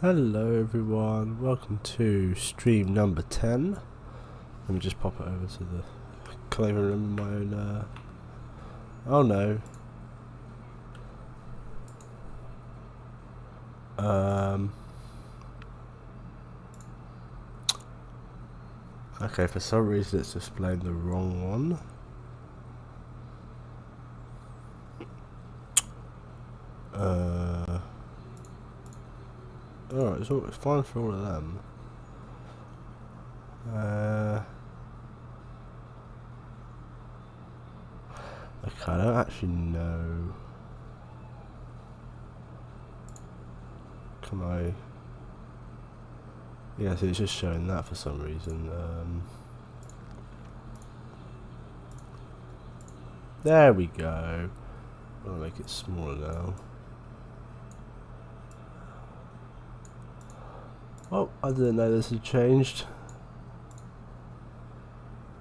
Hello everyone, welcome to stream number 10. Let me just pop it over to the... I can't even remember my own... Oh no. Okay, for some reason it's displaying the wrong one. Alright, it's fine for all of them. Okay, I don't actually know. Can I... Yeah, so it's just showing that for some reason. There we go. I'll make it smaller now. Oh, I didn't know this had changed.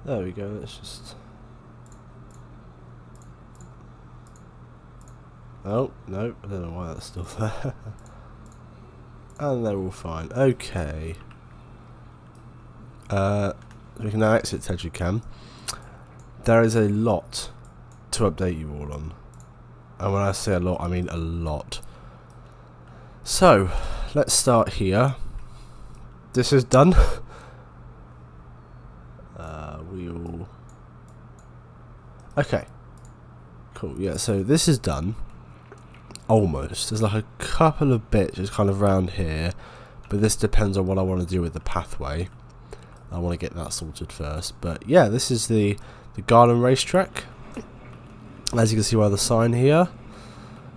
There we go, let's just... Oh, no, I don't know why that's still there. And they're all fine. Okay. We can now exit Tejicam. There is a lot to update you all on. And when I say a lot, I mean a lot. So, let's start here. This is done. We'll... Okay. Cool, yeah, so this is done. Almost. There's like a couple of bits just kind of around here, but this depends on what I want to do with the pathway. I want to get that sorted first. But yeah, this is the Garden Racetrack. As you can see by the sign here.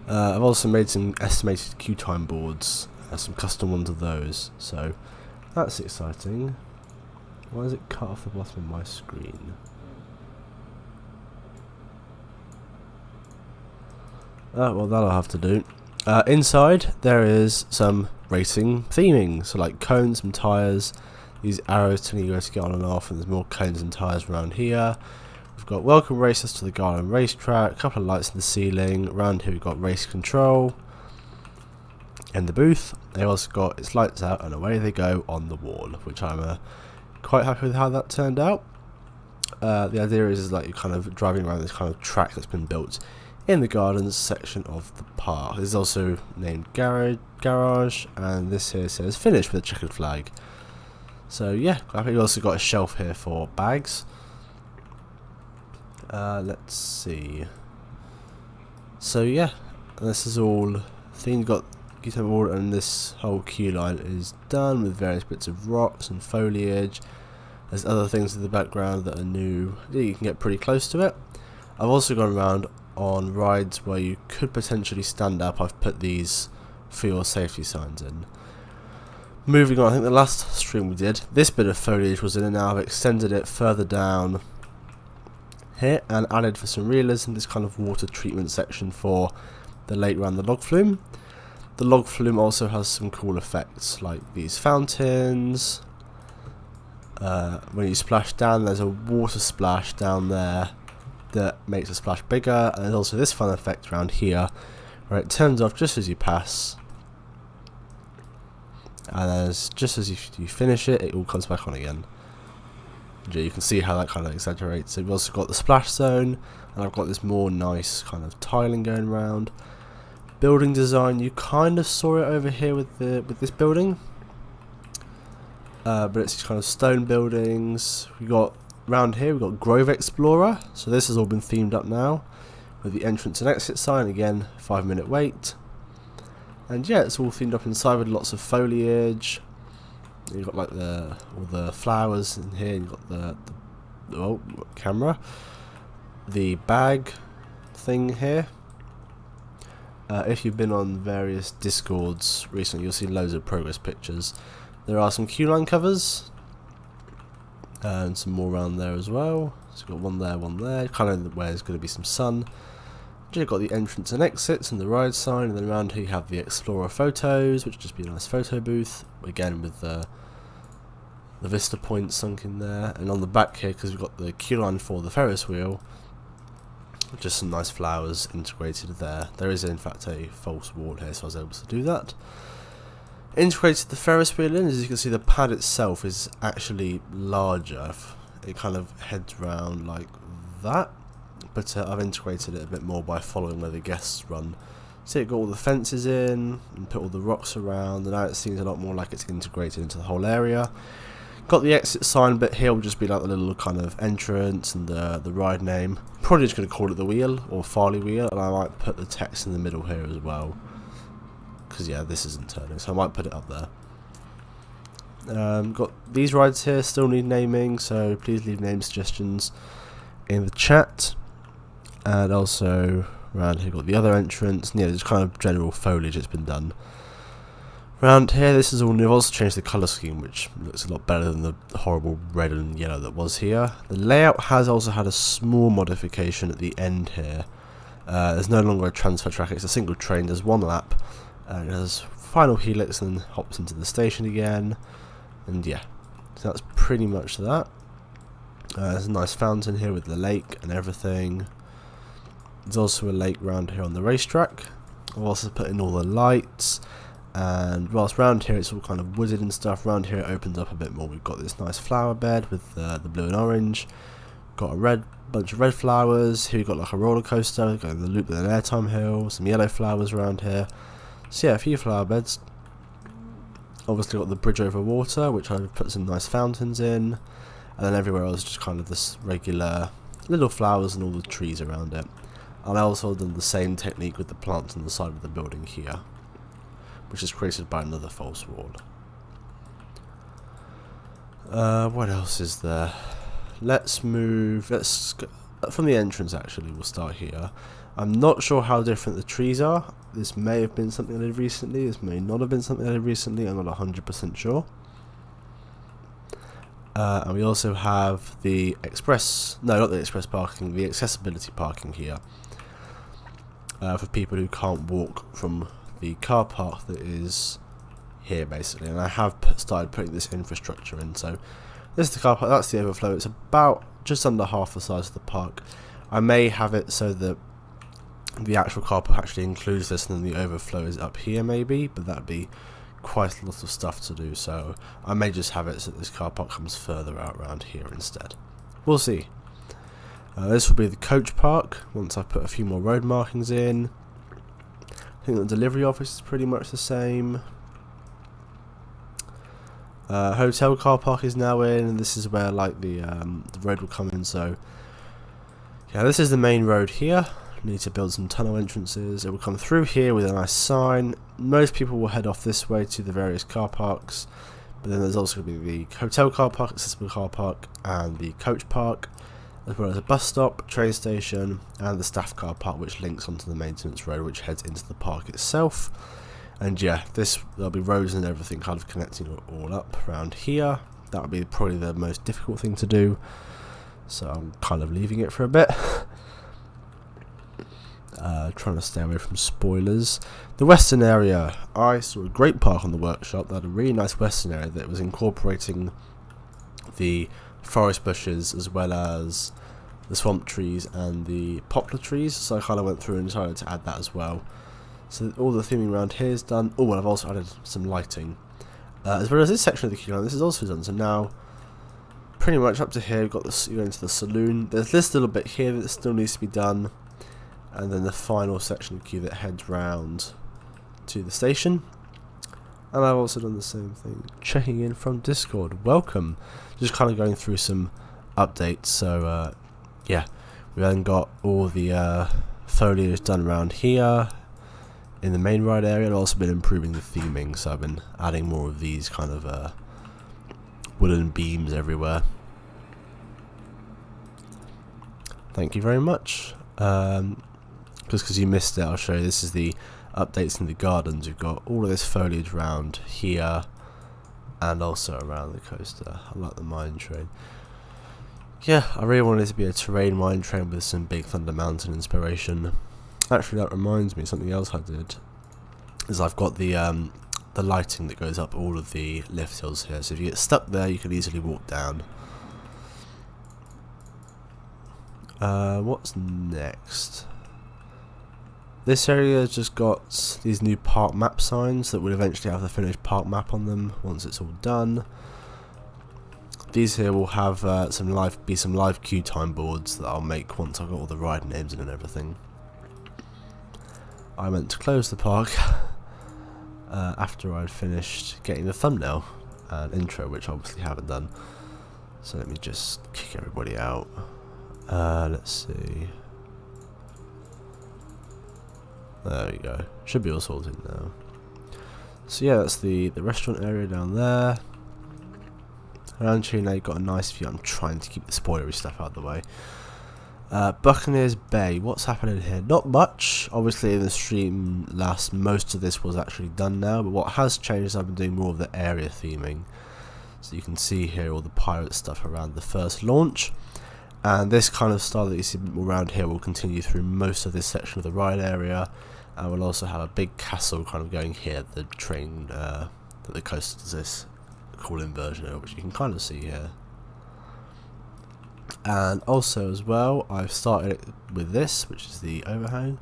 I've also made some estimated queue time boards, some custom ones of those, so that's exciting. Why is it cut off the bottom of my screen? Well, that'll have to do. Inside, there is some racing theming, so like cones and tyres. These arrows telling you guys to get on and off, and there's more cones and tyres around here. We've got welcome racers to the Garden Racetrack, a couple of lights in the ceiling. Around here we've got race control in the booth. They also got its lights out and away they go on the wall, which I'm quite happy with how that turned out. The idea is like you're kind of driving around this kind of track that's been built in the gardens section of the park. This is also named Garage, and this here says finish with a checkered flag. So yeah, I think you also got a shelf here for bags. Let's see. So yeah, this is all themed. Got Guitar Board, and this whole queue line is done with various bits of rocks and foliage. There's other things in the background that are new. You can get pretty close to it. I've also gone around on rides where you could potentially stand up. I've put these for your safety signs in. Moving on, I think the last stream we did, this bit of foliage was in, and now I've extended it further down here and added for some realism this kind of water treatment section for the lake around the log flume. The log flume also has some cool effects like these fountains. When you splash down, there's a water splash down there that makes the splash bigger, and there's also this fun effect around here where it turns off just as you pass, and just as you finish it, it all comes back on again. You can see how that kind of exaggerates. So we've also got the splash zone, and I've got this more nice kind of tiling going around. Building design, you kind of saw it over here with this building, but it's kind of stone buildings. We got around here, we've got Grove Explorer, so this has all been themed up now with the entrance and exit sign. Again, 5-minute wait, and yeah, it's all themed up inside with lots of foliage. You've got like all the flowers in here. You've got the camera, the bag thing here. If you've been on various Discords recently, you'll see loads of progress pictures. There are some queue line covers, and some more around there as well. So you've got one there, kind of where there's going to be some sun. You've got the entrance and exits and the ride sign, and then around here you have the Explorer photos, which would just be a nice photo booth, again with the Vista Point sunk in there. And on the back here, because we've got the queue line for the Ferris wheel, just some nice flowers integrated there. There is in fact a false wall here, so I was able to do that. Integrated the Ferris wheel in. As you can see, the pad itself is actually larger. It kind of heads round like that, but I've integrated it a bit more by following where the guests run. So it got all the fences in and put all the rocks around, and now it seems a lot more like it's integrated into the whole area. Got the exit sign bit here, will just be like the little kind of entrance and the ride name. Probably just going to call it the wheel or Farley wheel, and I might put the text in the middle here as well. Because yeah, this isn't turning, so I might put it up there. Got these rides here, still need naming, so please leave name suggestions in the chat. And also around here got the other entrance, and yeah, there's kind of general foliage that's been done. Around here, this is all new. I've also changed the colour scheme, which looks a lot better than the horrible red and yellow that was here. The layout has also had a small modification at the end here. There's no longer a transfer track, it's a single train, there's one lap. It has final helix and then hops into the station again. And yeah, so that's pretty much that. There's a nice fountain here with the lake and everything. There's also a lake round here on the racetrack. I've also put in all the lights. And whilst round here it's all kind of wooded and stuff, round here it opens up a bit more. We've got this nice flower bed with the blue and orange. Got a bunch of red flowers. Here we've got like a roller coaster, going the loop with an airtime hill, some yellow flowers around here. So yeah, a few flower beds. Obviously got the bridge over water, which I've put some nice fountains in. And then everywhere else just kind of this regular little flowers and all the trees around it. And I also done the same technique with the plants on the side of the building here, which is created by another false wall. What else is there? Let's go from the entrance actually, we'll start here. I'm not sure how different the trees are. This may have been something I did recently, this may not have been something I did recently, I'm not 100% sure. And we also have the not the express parking, the accessibility parking here. For people who can't walk from the car park that is here basically, and I have started putting this infrastructure in. So this is the car park, that's the overflow. It's about just under half the size of the park. I may have it so that the actual car park actually includes this and then the overflow is up here maybe, but that'd be quite a lot of stuff to do, so I may just have it so that this car park comes further out around here instead. We'll see. This will be the coach park once I put a few more road markings in. I think the delivery office is pretty much the same. Hotel car park is now in, and this is where like the road will come in. So yeah, this is the main road here. Need to build some tunnel entrances. It will come through here with a nice sign. Most people will head off this way to the various car parks, but then there's also going to be the hotel car park, accessible car park, and the coach park, as well as a bus stop, train station, and the staff car park, which links onto the maintenance road, which heads into the park itself. And yeah, there'll be roads and everything kind of connecting it all up around here. That would be probably the most difficult thing to do, so I'm kind of leaving it for a bit. Trying to stay away from spoilers. The western area, I saw a great park on the workshop that had a really nice western area that was incorporating the forest bushes as well as the swamp trees and the poplar trees, so I kind of went through and decided to add that as well. So all the theming around here is done. Oh, and I've also added some lighting, as well as this section of the queue line. This is also done. So now, pretty much up to here, we've got this. You go into the saloon. There's this little bit here that still needs to be done, and then the final section of the queue that heads round to the station. And I've also done the same thing. Checking in from Discord. Welcome. Just kind of going through some updates. So yeah, we then got all the foliage done around here. In the main ride area, I've also been improving the theming, so I've been adding more of these kind of wooden beams everywhere. Thank you very much. Just because you missed it, I'll show you. This is the updates in the gardens. We've got all of this foliage around here and also around the coaster. I like the mine train. Yeah, I really wanted it to be a terrain mine train with some Big Thunder Mountain inspiration. Actually, that reminds me, something else I did is I've got the lighting that goes up all of the lift hills here. So if you get stuck there, you can easily walk down. What's next? This area has just got these new park map signs that will eventually have the finished park map on them once it's all done. These here will have some live queue time boards that I'll make once I've got all the ride names in and everything. I meant to close the park after I'd finished getting the thumbnail and intro, which I obviously haven't done. So let me just kick everybody out. Let's see. There we go. Should be all sorted now. So yeah, that's the restaurant area down there. Around here now you've got a nice view. I'm trying to keep the spoilery stuff out of the way. Buccaneers Bay, what's happening here? Not much. Obviously in the stream last, most of this was actually done now, but what has changed is I've been doing more of the area theming. So you can see here all the pirate stuff around the first launch. And this kind of style that you see around here will continue through most of this section of the ride area. And we'll also have a big castle kind of going here, the train that the coaster does this cool inversion of, which you can kind of see here. And also as well, I've started it with this, which is the overhang.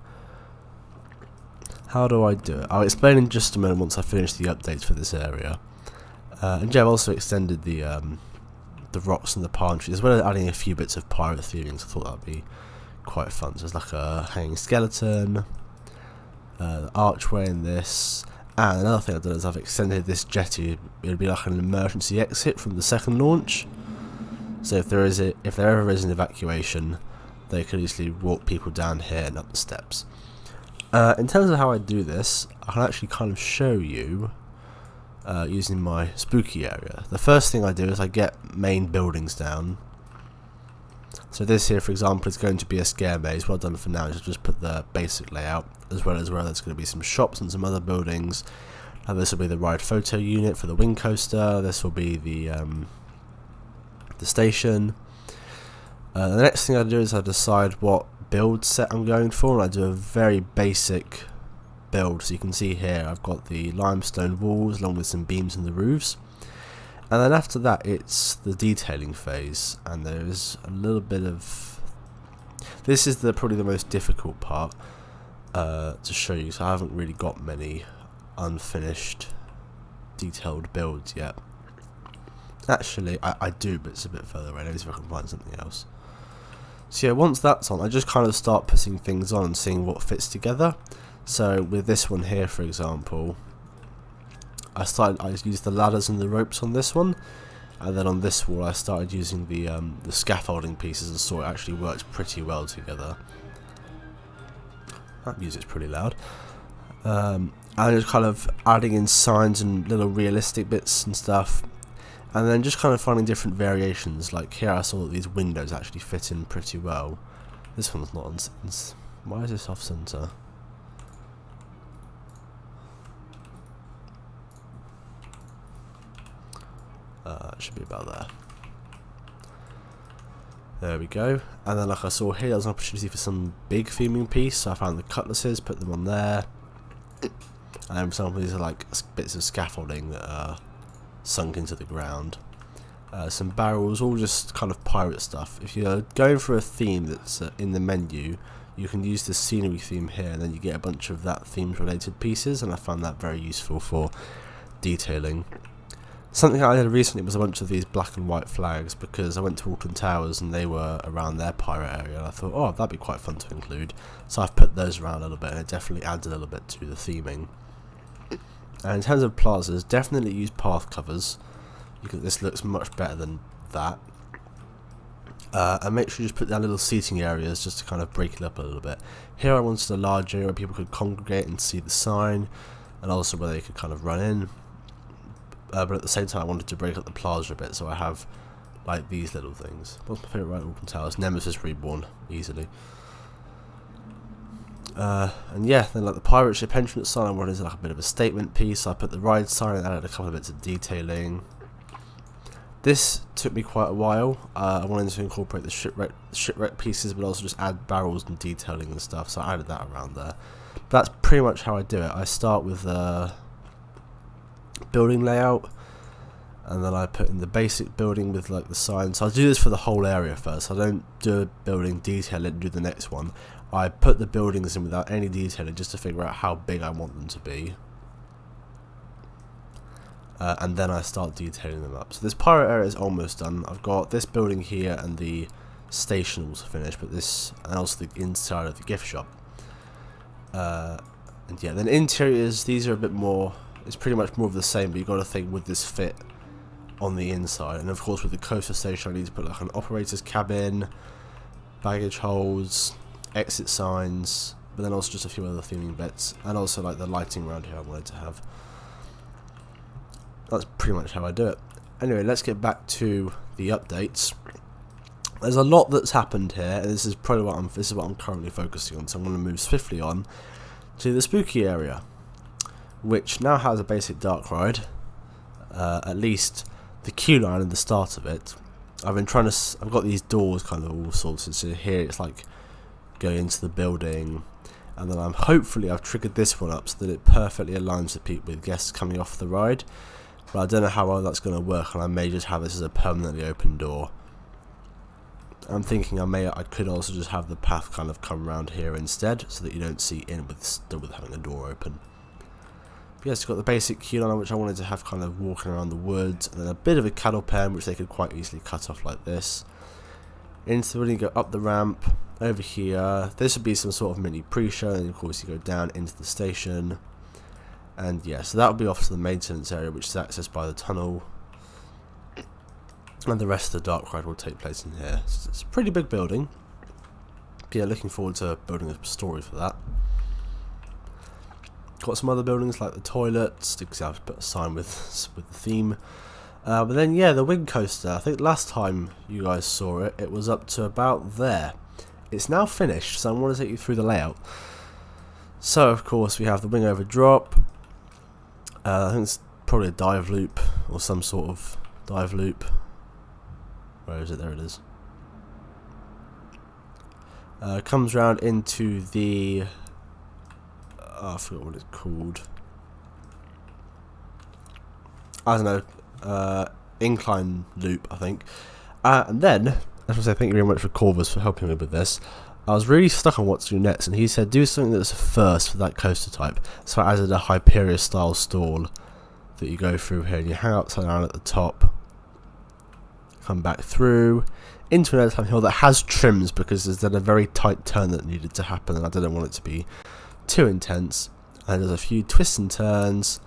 How do I do it? I'll explain in just a moment once I finish the updates for this area. And yeah, I've also extended the rocks and the palm trees, as well as adding a few bits of pirate theming. So I thought that'd be quite fun. So there's like a hanging skeleton, the archway in this, and another thing I've done is I've extended this jetty. It'll be like an emergency exit from the second launch. So if there ever is an evacuation, they could easily walk people down here and up the steps. In terms of how I do this, I can actually kind of show you using my spooky area. The first thing I do is I get main buildings down. So this here, for example, is going to be a scare maze. What I've done for now is just put the basic layout, as well as where there's going to be some shops and some other buildings. And this will be the ride photo unit for the wing coaster. This will be the station. The next thing I do is I decide what build set I'm going for, and I do a very basic build. So you can see here I've got the limestone walls along with some beams in the roofs. And then after that it's the detailing phase, and there's a little bit of... This is probably the most difficult part to show you, so I haven't really got many unfinished detailed builds yet. Actually, I do, but it's a bit further away. Let me see if I can find something else. So yeah, once that's on, I just kind of start putting things on and seeing what fits together. So with this one here, for example, I used the ladders and the ropes on this one, and then on this wall I started using the scaffolding pieces, and saw it actually works pretty well together. That music's pretty loud. And just kind of adding in signs and little realistic bits and stuff, and then just kind of finding different variations. Like here I saw that these windows actually fit in pretty well. This one's not on... Why is this off center? It should be about there. There we go. And then like I saw here, there's an opportunity for some big theming piece, so I found the cutlasses, put them on there. And then for example, these are like bits of scaffolding that are sunk into the ground. Some barrels, all just kind of pirate stuff. If you're going for a theme that's in the menu, you can use the scenery theme here, and then you get a bunch of that themed related pieces, and I found that very useful for detailing. Something I did recently was a bunch of these black and white flags, because I went to Alton Towers and they were around their pirate area, and I thought, oh, that'd be quite fun to include. So I've put those around a little bit, and it definitely adds a little bit to the theming. And in terms of plazas, definitely use path covers. This looks much better than that. And make sure you just put down little seating areas just to kind of break it up a little bit. Here I wanted a large area where people could congregate and see the sign, and also where they could kind of run in. But at the same time I wanted to break up the plaza a bit, so I have like these little things. What's my favourite ride at Alton Towers? Nemesis Reborn, easily. And yeah, then like the pirate ship entrance sign I wanted like a bit of a statement piece, so I put the ride sign and added a couple of bits of detailing. This took me quite a while. I wanted to incorporate the shipwreck pieces, but also just add barrels and detailing and stuff, so I added that around there. But that's pretty much how I do it. I start with the building layout, and then I put in the basic building with like the signs. So I do this for the whole area first. I don't do a building, detail it, and do the next one. I put the buildings in without any detailing just to figure out how big I want them to be. And then I start detailing them up. So this pirate area is almost done. I've got this building here and the station also finished, but this, and also the inside of the gift shop. And yeah, then interiors, these are a bit more, it's pretty much more of the same, but you've got to think, would this fit on the inside? And of course with the coaster station I need to put like an operator's cabin, baggage holds, exit signs, but then also just a few other theming bits, and also like the lighting around here I wanted to have. That's pretty much how I do it. Anyway, let's get back to the updates. There's a lot that's happened here, and this is probably what I'm currently focusing on. So I'm going to move swiftly on to the spooky area, which now has a basic dark ride. At least the queue line and the start of it. I've got these doors kind of all sorted. So here it's like going into the building, and then hopefully I've triggered this one up so that it perfectly aligns with guests coming off the ride. But I don't know how well that's going to work, and I may just have this as a permanently open door. I'm thinking I could also just have the path kind of come around here instead, so that you don't see in still with having a door open. But yes, got the basic queue line which I wanted to have kind of walking around the woods, and then a bit of a cattle pen which they could quite easily cut off like this. Into the building, go up the ramp over here. This would be some sort of mini pre-show, and of course you go down into the station. And yeah, so that will be off to the maintenance area, which is accessed by the tunnel. And the rest of the dark ride will take place in here. So it's a pretty big building. But yeah, looking forward to building a story for that. Got some other buildings like the toilets, because I've put a sign with the theme. But then yeah, the wing coaster. I think last time you guys saw it, it was up to about there. It's now finished, so I want to take you through the layout. So of course we have the wing over drop. I think it's probably a dive loop or some sort of dive loop. Where is it? There it is. Comes round into the I forgot what it's called. I don't know. Incline loop, I think. And then, I want to say thank you very much for Corvus for helping me with this. I was really stuck on what to do next, and he said do something that's a first for that coaster type. So I added a Hyperia style stall that you go through here, and you hang upside down at the top, come back through into an airtime hill that has trims because there's then a very tight turn that needed to happen, and I didn't want it to be too intense. And there's a few twists and turns,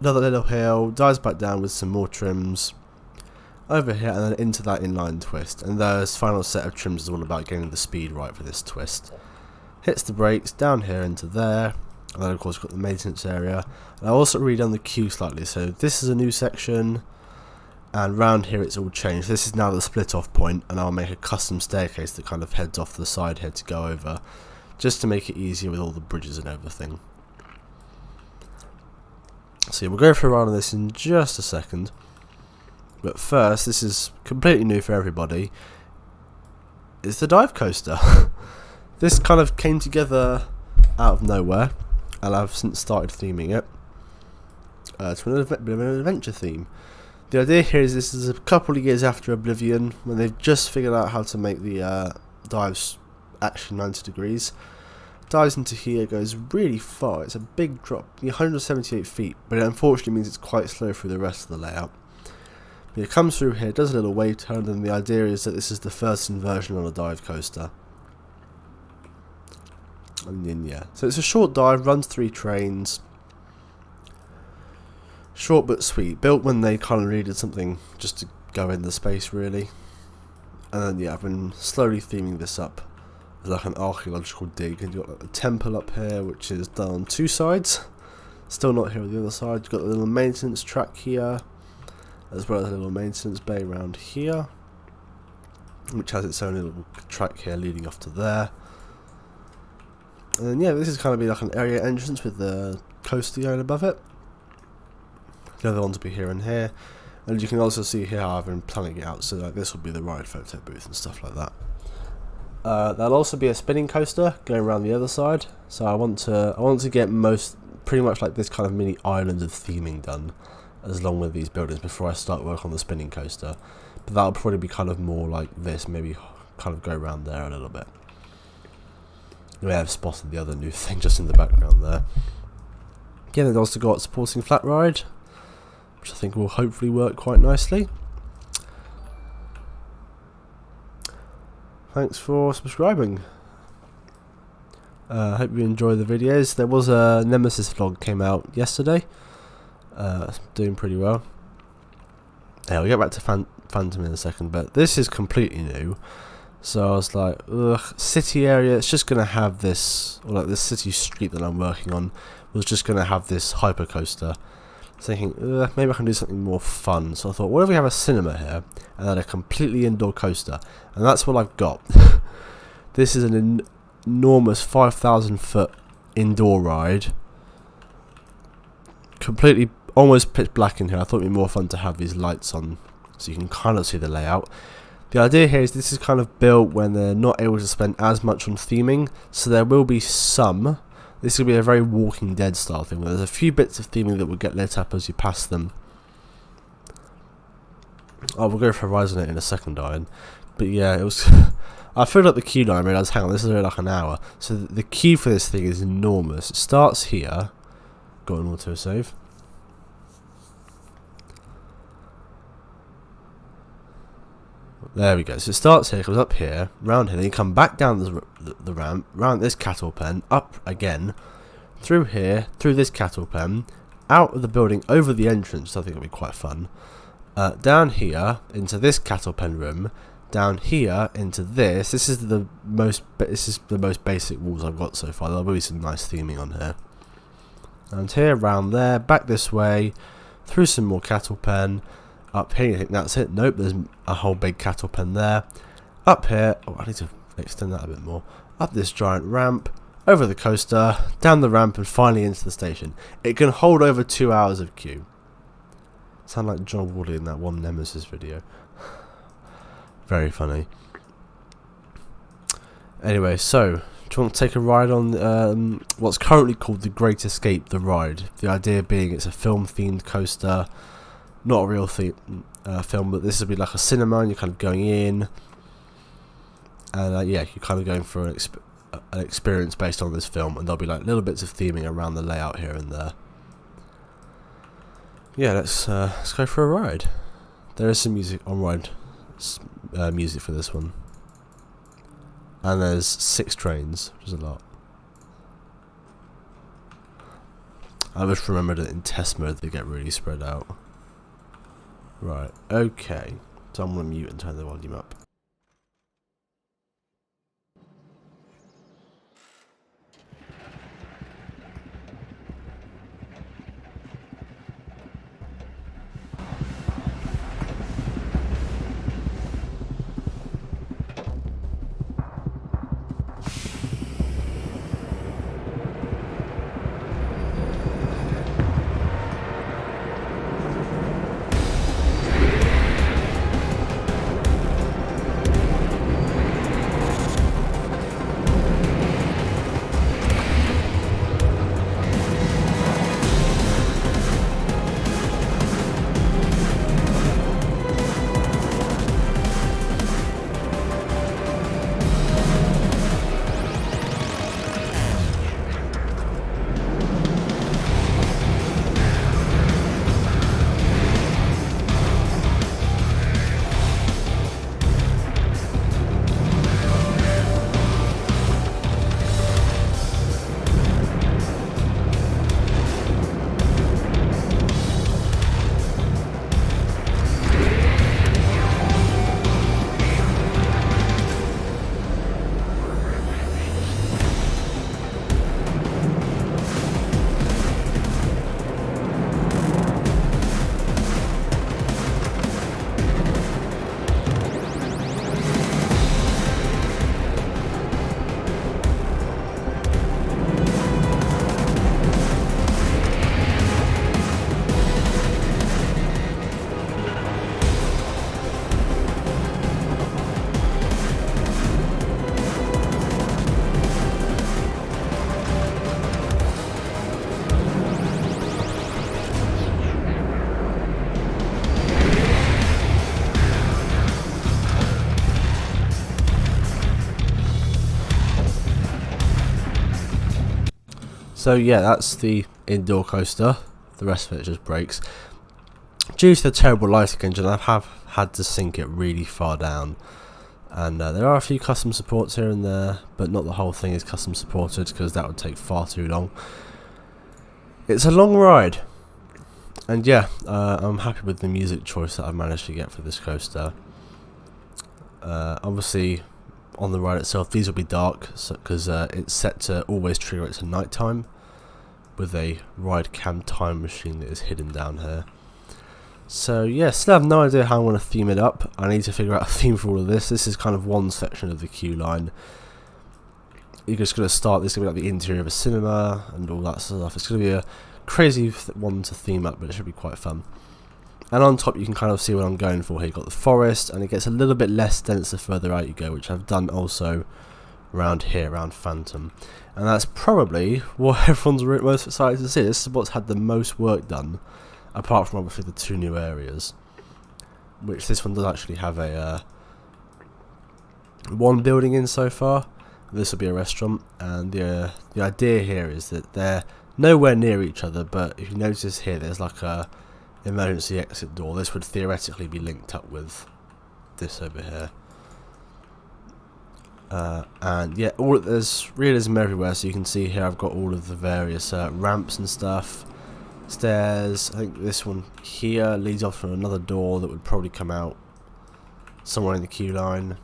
another little hill, dives back down with some more trims over here, and then into that inline twist. And this final set of trims is all about getting the speed right for this twist. Hits the brakes down here into there, and then of course we've got the maintenance area. And I also redone the queue slightly, so this is a new section, and round here it's all changed. This is now the split off point, and I'll make a custom staircase that kind of heads off to the side here to go over, just to make it easier with all the bridges and everything. So yeah, we'll go for a ride on this in just a second. But first, this is completely new for everybody, is the dive coaster. This kind of came together out of nowhere, and I've since started theming it to a bit of an adventure theme. The idea here is this is a couple of years after Oblivion, when they've just figured out how to make the dives actually 90 degrees. Dives into here, goes really far. It's a big drop, 178 feet, but it unfortunately means it's quite slow through the rest of the layout. But it comes through here, does a little wave turn, and the idea is that this is the first inversion on a dive coaster. And then yeah, so it's a short dive, runs 3 trains. Short but sweet, built when they kind of needed something just to go in the space really. And then yeah, I've been slowly theming this up as like an archaeological dig, and you've got like the temple up here which is done on 2 sides. Still not here on the other side. You've got the little maintenance track here, as well as a little maintenance bay around here, which has its own little track here leading off to there. And then yeah, this is kind of be like an area entrance with the coaster going above it. The other ones will be here and here, and you can also see here how I've been planning it out, so like this will be the ride photo booth and stuff like that. There'll also be a spinning coaster going around the other side, so I want to get pretty much like this kind of mini island of theming done as long with these buildings before I start work on the spinning coaster. But that'll probably be kind of more like this, maybe kind of go around there a little bit. You may have spotted the other new thing just in the background there. Yeah, they've also got supporting flat ride, which I think will hopefully work quite nicely. Thanks for subscribing. Hope you enjoy the videos. There was a Nemesis vlog came out yesterday. Doing pretty well. Yeah, we'll get back to Phantom in a second, but this is completely new. So I was like, ugh, city area, it's just going to have this, or like this city street that I'm working on was just going to have this hypercoaster. Thinking, maybe I can do something more fun. So I thought, what if we have a cinema here and then a completely indoor coaster? And that's what I've got. This is an enormous 5,000 foot indoor ride. Completely, almost pitch black in here. I thought it'd be more fun to have these lights on so you can kind of see the layout. The idea here is this is kind of built when they're not able to spend as much on theming. So there will be some. This will be a very Walking Dead style thing, where there's a few bits of theming that will get lit up as you pass them. Oh, we'll go for Horizon 8 in a second, Ian. But yeah, it was... I filled up the queue now and I realised, hang on, this is only like an hour. So the queue for this thing is enormous. It starts here. Got an autosave. There we go. So it starts here, comes up here, round here, then you come back down the ramp, round this cattle pen, up again, through here, through this cattle pen, out of the building, over the entrance, I think it'll be quite fun, down here, into this cattle pen room, down here, into this. This is the most basic walls I've got so far. There'll be some nice theming on here. And here, round there, back this way, through some more cattle pen, up here, you think that's it? Nope, there's a whole big cattle pen there. Up here, oh, I need to extend that a bit more. Up this giant ramp, over the coaster, down the ramp, and finally into the station. It can hold over 2 hours of queue. Sound like John Woolley in that one Nemesis video. Very funny. Anyway, so, do you want to take a ride on what's currently called the Great Escape, the ride? The idea being it's a film-themed coaster. Not a real film, but this would be like a cinema, and you're kind of going in, and yeah, you're kind of going for an experience based on this film, and there'll be like little bits of theming around the layout here and there. Yeah, let's go for a ride. There is some music on ride, music for this one, and there's 6 trains, which is a lot. I just remembered that in test mode they get really spread out. Right, okay. So I'm going to mute and turn the volume up. So yeah, that's the indoor coaster. The rest of it just breaks. Due to the terrible lighting engine, I have had to sink it really far down. And there are a few custom supports here and there, but not the whole thing is custom supported because that would take far too long. It's a long ride. And yeah, I'm happy with the music choice that I've managed to get for this coaster. Obviously, on the ride itself, these will be dark because it's set to always trigger it to night time with a ride cam time machine that is hidden down here. So yeah, still have no idea how I want to theme it up. I need to figure out a theme for all of this. This is kind of one section of the queue line. You're just going to start, this is going to be like the interior of a cinema and all that stuff. It's going to be a crazy one to theme up, but it should be quite fun. And on top you can kind of see what I'm going for here. You've got the forest, and it gets a little bit less dense the further out you go, which I've done also around here, around Phantom. And that's probably what everyone's most excited to see. This is what's had the most work done, apart from obviously the two new areas. Which this one does actually have a one building in so far. This will be a restaurant, and the idea here is that they're nowhere near each other, but if you notice here there's like a emergency exit door. This would theoretically be linked up with this over here. And yeah, there's realism everywhere, so you can see here I've got all of the various ramps and stuff, stairs. I think this one here leads off from another door that would probably come out somewhere in the queue line.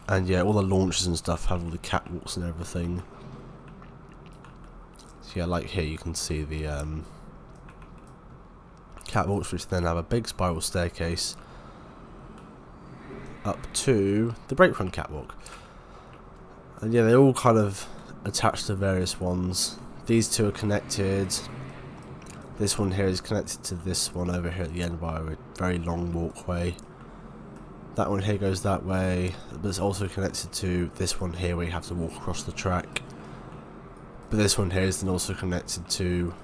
And yeah, all the launches and stuff have all the catwalks and everything. So yeah, like here you can see the catwalks, which then have a big spiral staircase up to the brake run catwalk. And yeah, they're all kind of attached to various ones. These two are connected. This one here is connected to this one over here at the end by a very long walkway. That one here goes that way, but it's also connected to this one here where you have to walk across the track. But this one here is then also connected to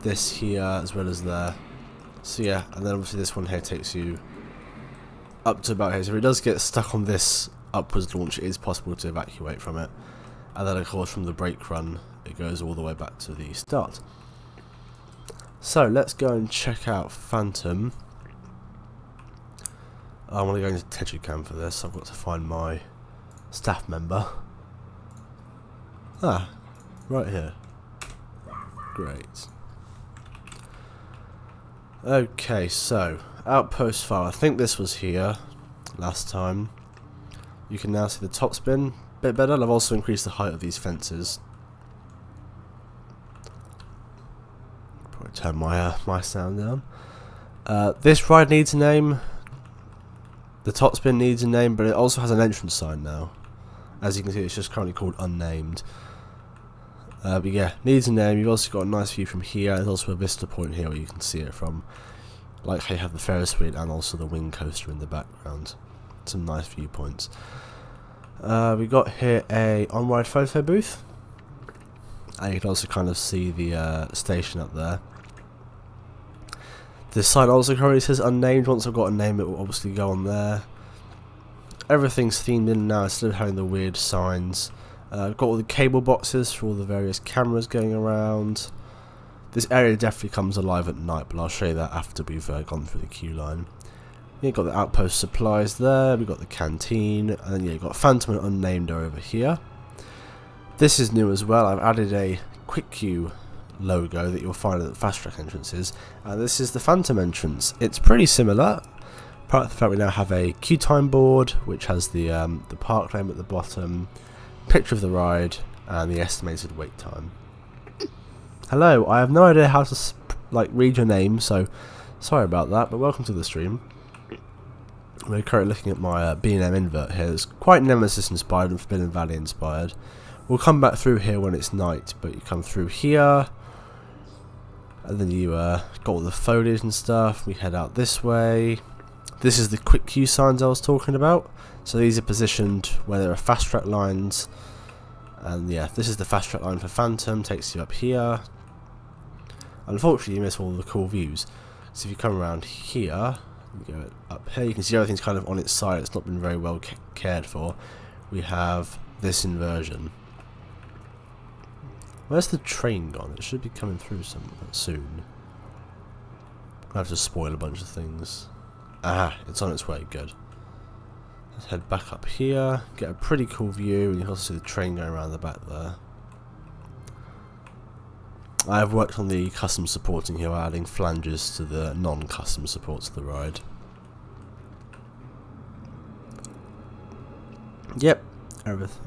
this here as well as there. So yeah, and then obviously this one here takes you up to about here. So if it does get stuck on this upwards launch, it is possible to evacuate from it. And then of course from the brake run, it goes all the way back to the start. So let's go and check out Phantom. I want to go into Tejicam for this. I've got to find my staff member. Ah, right here. Great. Okay, so Outpost 5. I think this was here last time. You can now see the top spin a bit better. I've also increased the height of these fences. Probably turn my sound down. This ride needs a name. The top spin needs a name, but it also has an entrance sign now. As you can see, it's just currently called Unnamed. But yeah, needs a name. You've also got a nice view from here. There's also a vista point here where you can see it from. Like how you have the Ferris wheel and also the wing coaster in the background. Some nice viewpoints. We got here a on-ride photo booth. And you can also kind of see the station up there. This sign also currently says Unnamed. Once I've got a name, it will obviously go on there. Everything's themed in now, instead of having the weird signs. I've got all the cable boxes for all the various cameras going around. This area definitely comes alive at night, but I'll show you that after we've gone through the queue line. You've got the outpost supplies there, we've got the canteen, and then yeah, you've got Phantom and Unnamed over here. This is new as well. I've added a quick queue logo that you'll find at the fast track entrances, and this is the Phantom entrance. It's pretty similar, apart from the fact we now have a queue time board which has the park name at the bottom, picture of the ride, and the estimated wait time. Hello, I have no idea how to read your name, so sorry about that, but welcome to the stream. We're currently looking at my B&M invert here. It's quite Nemesis inspired and Forbidden Valley inspired. We'll come back through here when it's night, but you come through here, and then you got all the foliage and stuff. We head out this way. This is the quick queue signs I was talking about. So these are positioned where there are fast track lines. And yeah, this is the fast track line for Phantom, takes you up here. Unfortunately, you miss all the cool views. So if you come around here, you go up here, you can see everything's kind of on its side. It's not been very well cared for. We have this inversion. Where's the train gone? It should be coming through soon. I have to spoil a bunch of things. Ah, it's on its way, good. Let's head back up here, get a pretty cool view, and you can also see the train going around the back there. I have worked on the custom supporting here, adding flanges to the non-custom supports of the ride. Yep, everything.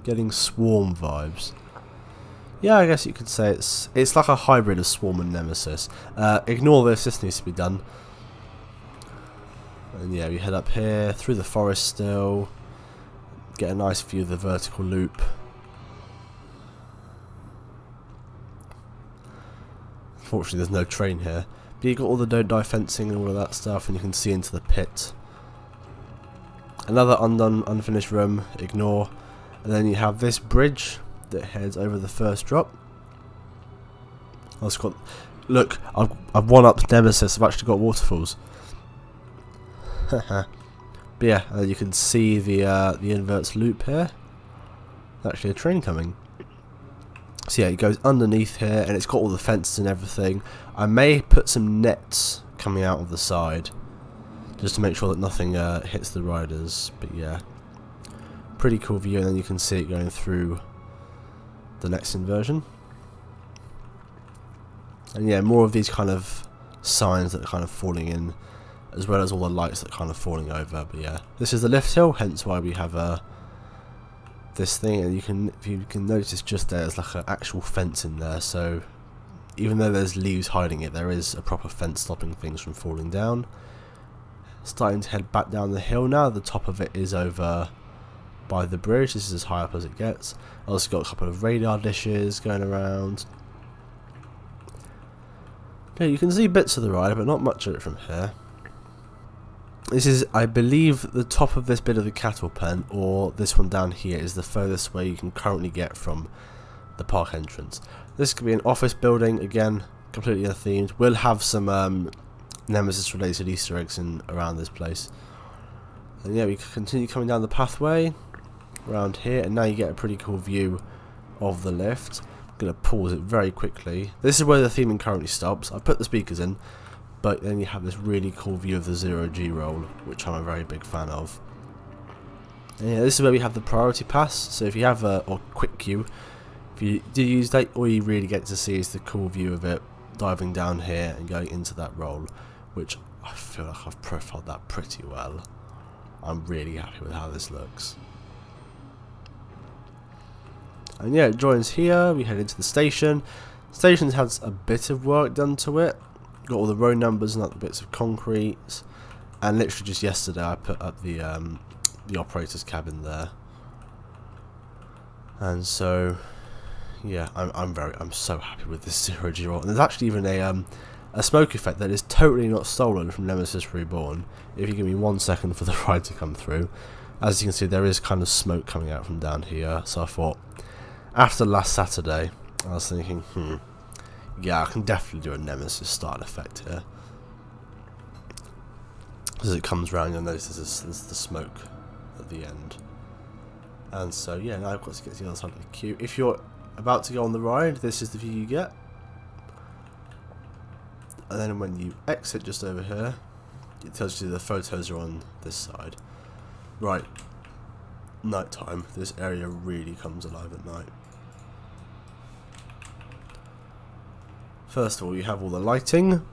Getting Swarm vibes. Yeah, I guess you could say it's like a hybrid of Swarm and Nemesis. Ignore this needs to be done. And yeah, we head up here, through the forest still. Get a nice view of the vertical loop. Unfortunately, there's no train here. But you got all the don't die fencing and all of that stuff, and you can see into the pit. Another undone, unfinished room, ignore. And then you have this bridge that heads over the first drop. Look, I've one up Nemesis, I've actually got waterfalls. But yeah, you can see the inverts loop here. There's actually a train coming. So yeah, it goes underneath here, and it's got all the fences and everything. I may put some nets coming out of the side, just to make sure that nothing hits the riders. But yeah, pretty cool view, and then you can see it going through the next inversion. And yeah, more of these kind of signs that are kind of falling in, as well as all the lights that are kind of falling over. But yeah, this is the lift hill, hence why we have this thing, and if you can notice just there's like an actual fence in there, so even though there's leaves hiding it, there is a proper fence stopping things from falling down. Starting to head back down the hill now. The top of it is over by the bridge. This is as high up as it gets. Also got a couple of radar dishes going around. Okay, you can see bits of the ride, but not much of it from here. This is, I believe, the top of this bit of the cattle pen, or this one down here is the furthest way you can currently get from the park entrance. This could be an office building, again, completely unthemed. We'll have some Nemesis related Easter eggs in around this place. And yeah, we continue coming down the pathway around here, and now you get a pretty cool view of the lift. I'm going to pause it very quickly. This is where the theming currently stops. I've put the speakers in, but then you have this really cool view of the 0G roll, which I'm a very big fan of. And yeah, this is where we have the priority pass, so if you have or quick queue, if you do use that, all you really get to see is the cool view of it diving down here and going into that roll, which I feel like I've profiled that pretty well. I'm really happy with how this looks. And yeah, it joins here. We head into the station. Station has a bit of work done to it. Got all the row numbers and other bits of concrete. And literally just yesterday I put up the operator's cabin there. And so yeah, I'm so happy with this 0G roll. And there's actually even a smoke effect that is totally not stolen from Nemesis Reborn. If you give me 1 second for the ride to come through. As you can see, there is kind of smoke coming out from down here. So I thought, after last Saturday, I was thinking, yeah, I can definitely do a Nemesis style effect here. As it comes round, you'll notice there's the smoke at the end. And so, yeah, now I've got to get to the other side of the queue. If you're about to go on the ride, this is the view you get. And then when you exit just over here, it tells you the photos are on this side. Right, night time. This area really comes alive at night. First of all, you have all the lighting.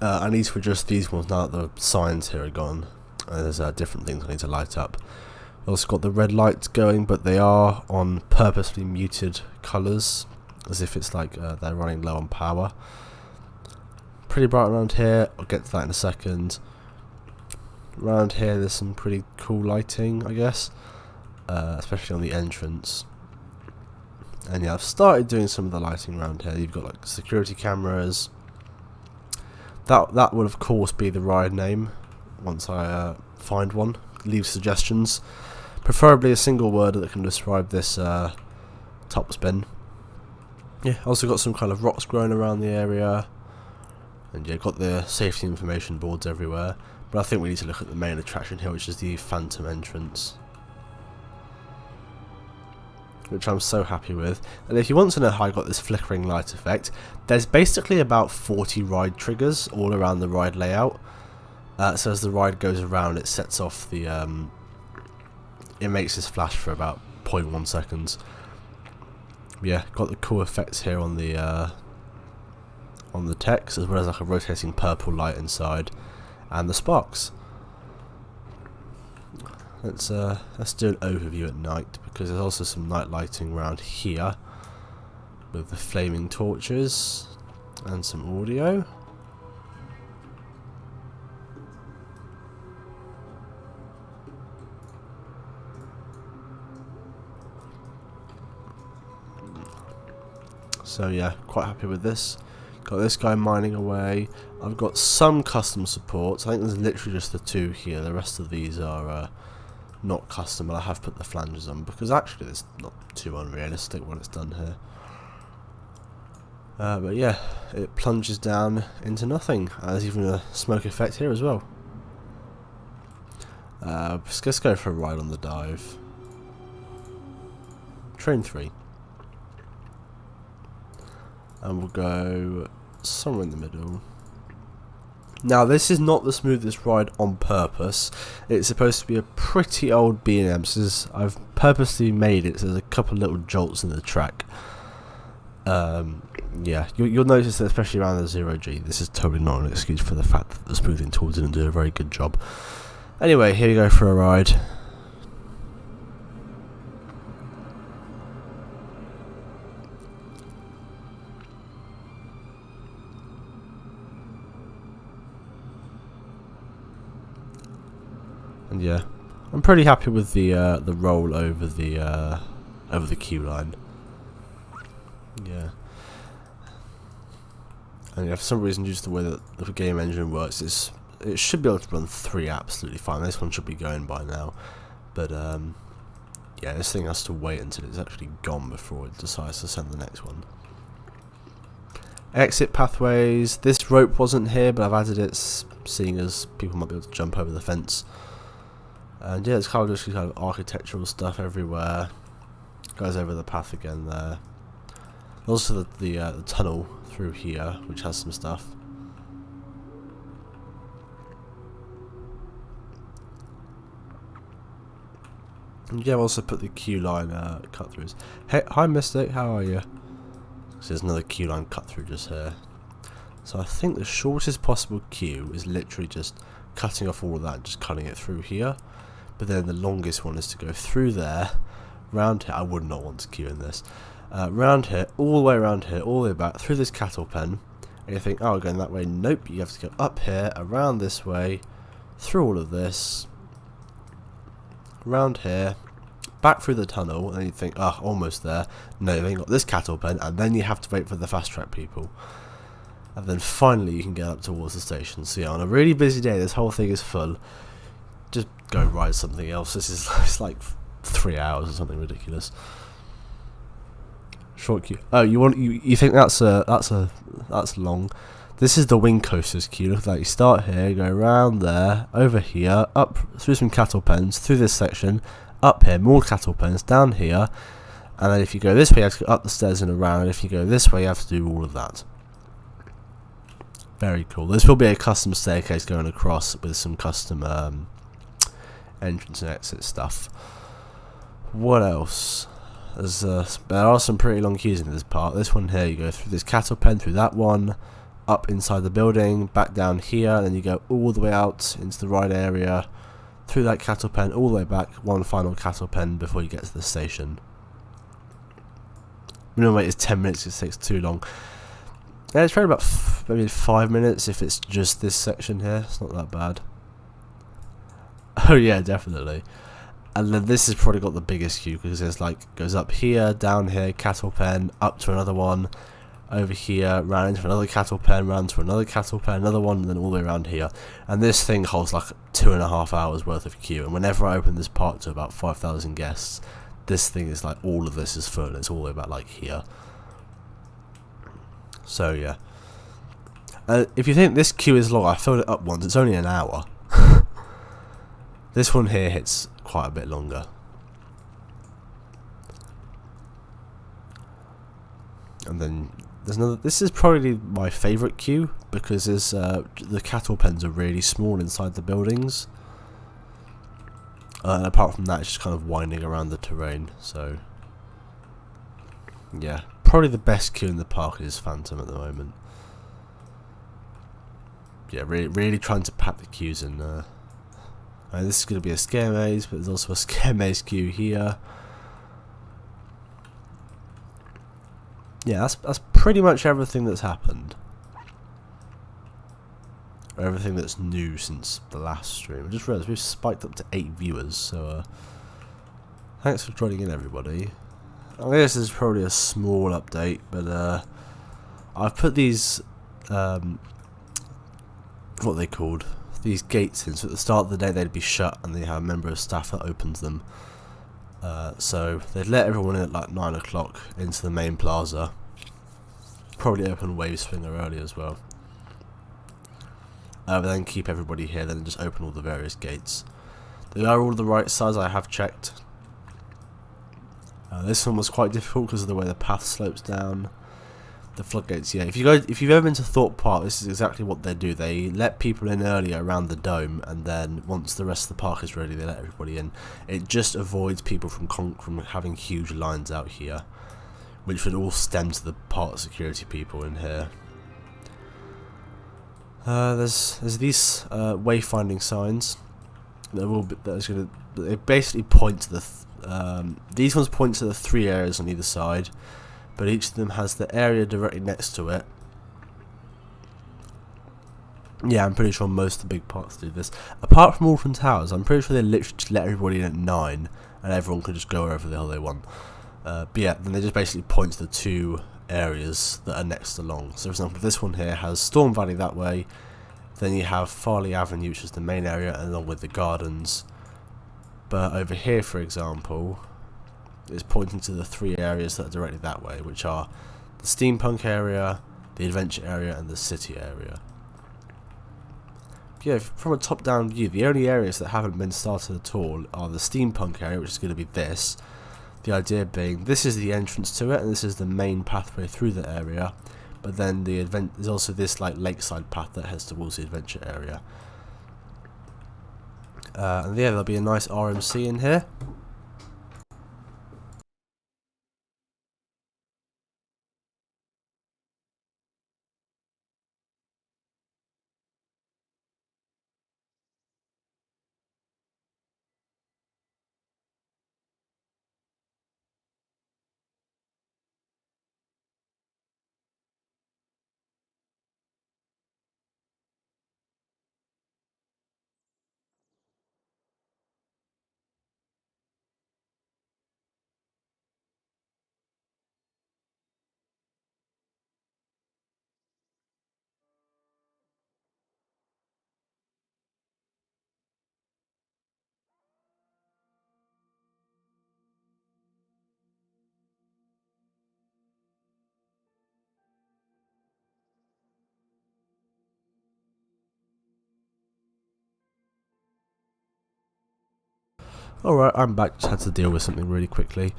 I need to adjust these ones now that the signs here are gone. There's different things I need to light up. I've also got the red lights going, but they are on purposely muted colours, as if it's like they're running low on power. Pretty bright around here. I'll get to that in a second. Around here, there's some pretty cool lighting, I guess, especially on the entrance. And yeah, I've started doing some of the lighting around here. You've got like security cameras. That will of course be the ride name once I find one. Leave suggestions, preferably a single word that can describe this top spin. Yeah, also got some kind of rocks growing around the area, and yeah, got the safety information boards everywhere. But I think we need to look at the main attraction here, which is the Phantom entrance. which I'm so happy with. And if you want to know how I got this flickering light effect, there's basically about 40 ride triggers all around the ride layout. So as the ride goes around, it sets off the it makes this flash for about 0.1 seconds. Yeah, got the cool effects here on the text, as well as like a rotating purple light inside, and the sparks. Let's do an overview at night, because there's also some night lighting around here with the flaming torches and some audio. So yeah, quite happy with this. Got this guy mining away. I've got some custom support. I think there's literally just the two here. The rest of these are not custom, but I have put the flanges on because actually it's not too unrealistic when it's done here. But yeah, it plunges down into nothing. There's even a smoke effect here as well. Let's go for a ride on the dive. Train 3. And we'll go somewhere in the middle. Now this is not the smoothest ride on purpose. It's supposed to be a pretty old B&M, so I've purposely made it so there's a couple little jolts in the track. Yeah, you'll notice that especially around the 0G, this is totally not an excuse for the fact that the smoothing tool didn't do a very good job. Anyway, here we go for a ride. And yeah, I'm pretty happy with the roll over the queue line. Yeah. And yeah, for some reason, just the way that the game engine works, it should be able to run 3 absolutely fine. This one should be going by now, but yeah, this thing has to wait until it's actually gone before it decides to send the next one. Exit pathways. This rope wasn't here, but I've added it, seeing as people might be able to jump over the fence. And yeah, it's kind of just kind of architectural stuff everywhere. Goes over the path again there. Also the tunnel through here, which has some stuff. And yeah, I've also put the queue line cut throughs. Hey, hi Mystic, how are you? So there's another queue line cut through just here. So I think the shortest possible queue is literally just cutting off all of that and just cutting it through here. But then the longest one is to go through there, round here. I would not want to queue in this. Round here, all the way around here, all the way back through this cattle pen. And you think, oh, going that way? Nope. You have to go up here, around this way, through all of this, round here, back through the tunnel, and then you think, oh, almost there. No, then you got this cattle pen, and then you have to wait for the fast track people. And then finally you can get up towards the station. So yeah, on a really busy day, this whole thing is full. Just go ride something else. This is it's like 3 hours or something ridiculous. Short queue. Oh, you think that's long? This is the Wing Coasters queue. Look at that. You start here, go around there, over here, up through some cattle pens, through this section, up here, more cattle pens, down here, and then if you go this way, you have to go up the stairs and around. And if you go this way, you have to do all of that. Very cool. This will be a custom staircase going across with some custom entrance and exit stuff. What else? There are some pretty long queues in this part. This one here, you go through this cattle pen, through that one, up inside the building, back down here, and then you go all the way out into the ride area, through that cattle pen, all the way back, one final cattle pen before you get to the station. Minimum wait is 10 minutes, it takes too long. Yeah, it's probably about maybe 5 minutes if it's just this section here. It's not that bad. Oh yeah, definitely. And then this has probably got the biggest queue because there's like goes up here, down here, cattle pen, up to another one, over here, round into another cattle pen, round to another cattle pen, another one, and then all the way around here. And this thing holds like 2.5 hours worth of queue. And whenever I open this park to about 5,000 guests, this thing is like all of this is full. And it's all the way about like here. So yeah. If you think this queue is long, I filled it up once. It's only an hour. This one here hits quite a bit longer. And then there's another. This is probably my favourite queue because there's the cattle pens are really small inside the buildings. And apart from that, it's just kind of winding around the terrain. So yeah, probably the best queue in the park is Phantom at the moment. Yeah, really trying to pack the queues in there. This is going to be a scare maze, but there's also a scare maze queue here. Yeah, that's pretty much everything that's happened. Or everything that's new since the last stream. I just realised we've spiked up to 8 viewers, so thanks for joining in, everybody. I guess this is probably a small update, but I've put these what are they called? These gates in, so at the start of the day they'd be shut and they have a member of staff that opens them. So they'd let everyone in at like 9 o'clock into the main plaza. Probably open Wave Swinger early as well. But then keep everybody here, then just open all the various gates. They are all the right size, I have checked. This one was quite difficult because of the way the path slopes down. The floodgates, yeah. If you've ever been to Thorpe Park, this is exactly what they do. They let people in earlier around the dome, and then once the rest of the park is ready, they let everybody in. It just avoids people from having huge lines out here, which would all stem to the park security people in here. There's these wayfinding signs. They basically point to the. These ones point to the 3 areas on either side. But each of them has the area directly next to it. Yeah, I'm pretty sure most of the big parks do this. Apart from Alton Towers, I'm pretty sure they literally just let everybody in at 9 and everyone can just go wherever the hell they want. But yeah, then they just basically point to the 2 areas that are next along. So for example, this one here has Storm Valley that way. Then you have Farley Avenue, which is the main area, along with the gardens. But over here, for example, it's pointing to the 3 areas that are directly that way, which are the steampunk area, the adventure area, and the city area. But yeah, from a top-down view, the only areas that haven't been started at all are the steampunk area, which is going to be this. The idea being, this is the entrance to it, and this is the main pathway through the area. But then there's also this like lakeside path that heads towards the adventure area. And yeah, there'll be a nice RMC in here. Alright, I'm back. Just had to deal with something really quickly.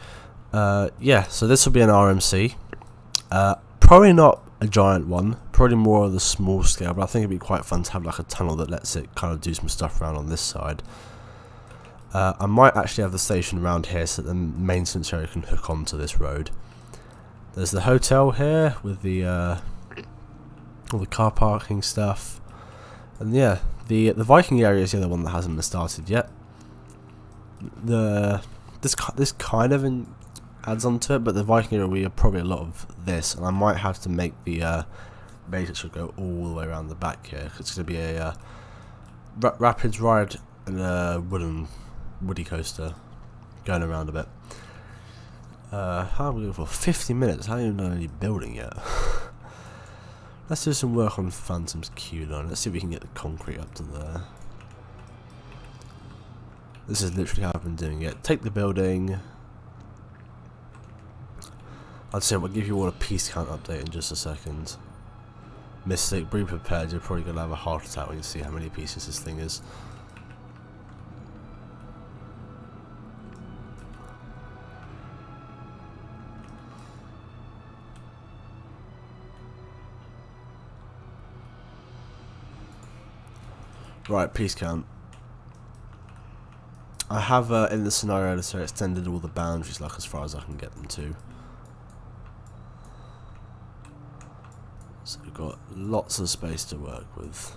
Yeah, so this will be an RMC. Probably not a giant one. Probably more of the small scale, but I think it'd be quite fun to have like a tunnel that lets it kind of do some stuff around on this side. I might actually have the station around here so that the maintenance area can hook onto this road. There's the hotel here with the all the car parking stuff. And yeah, the Viking area is the other one that hasn't been started yet. This kind of adds on to it, but the Viking area we have probably a lot of this, and I might have to make the basics should go all the way around the back here. Cause it's going to be a rapids ride and a woody coaster going around a bit. How am we going for 50 minutes? I haven't even done any building yet. Let's do some work on Phantom's queue line. Let's see if we can get the concrete up to there. This is literally how I've been doing it. Take the building. I'd say I'll give you all a piece count update in just a second. Mystic, be prepared. You're probably going to have a heart attack when you see how many pieces this thing is. Right, piece count. I have in the scenario editor extended all the boundaries like as far as I can get them to. So we've got lots of space to work with.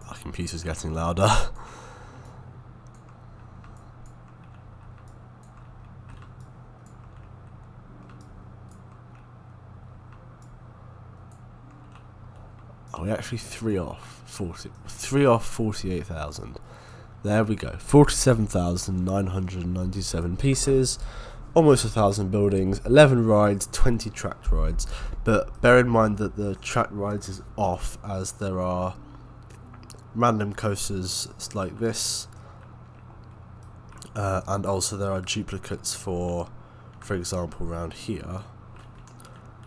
My computer's getting louder. Oh, we're actually 3 off 48,000. There we go. 47,997 pieces, almost 1,000 buildings, 11 rides, 20 tracked rides. But bear in mind that the tracked rides is off, as there are random coasters like this, and also there are duplicates for example, around here.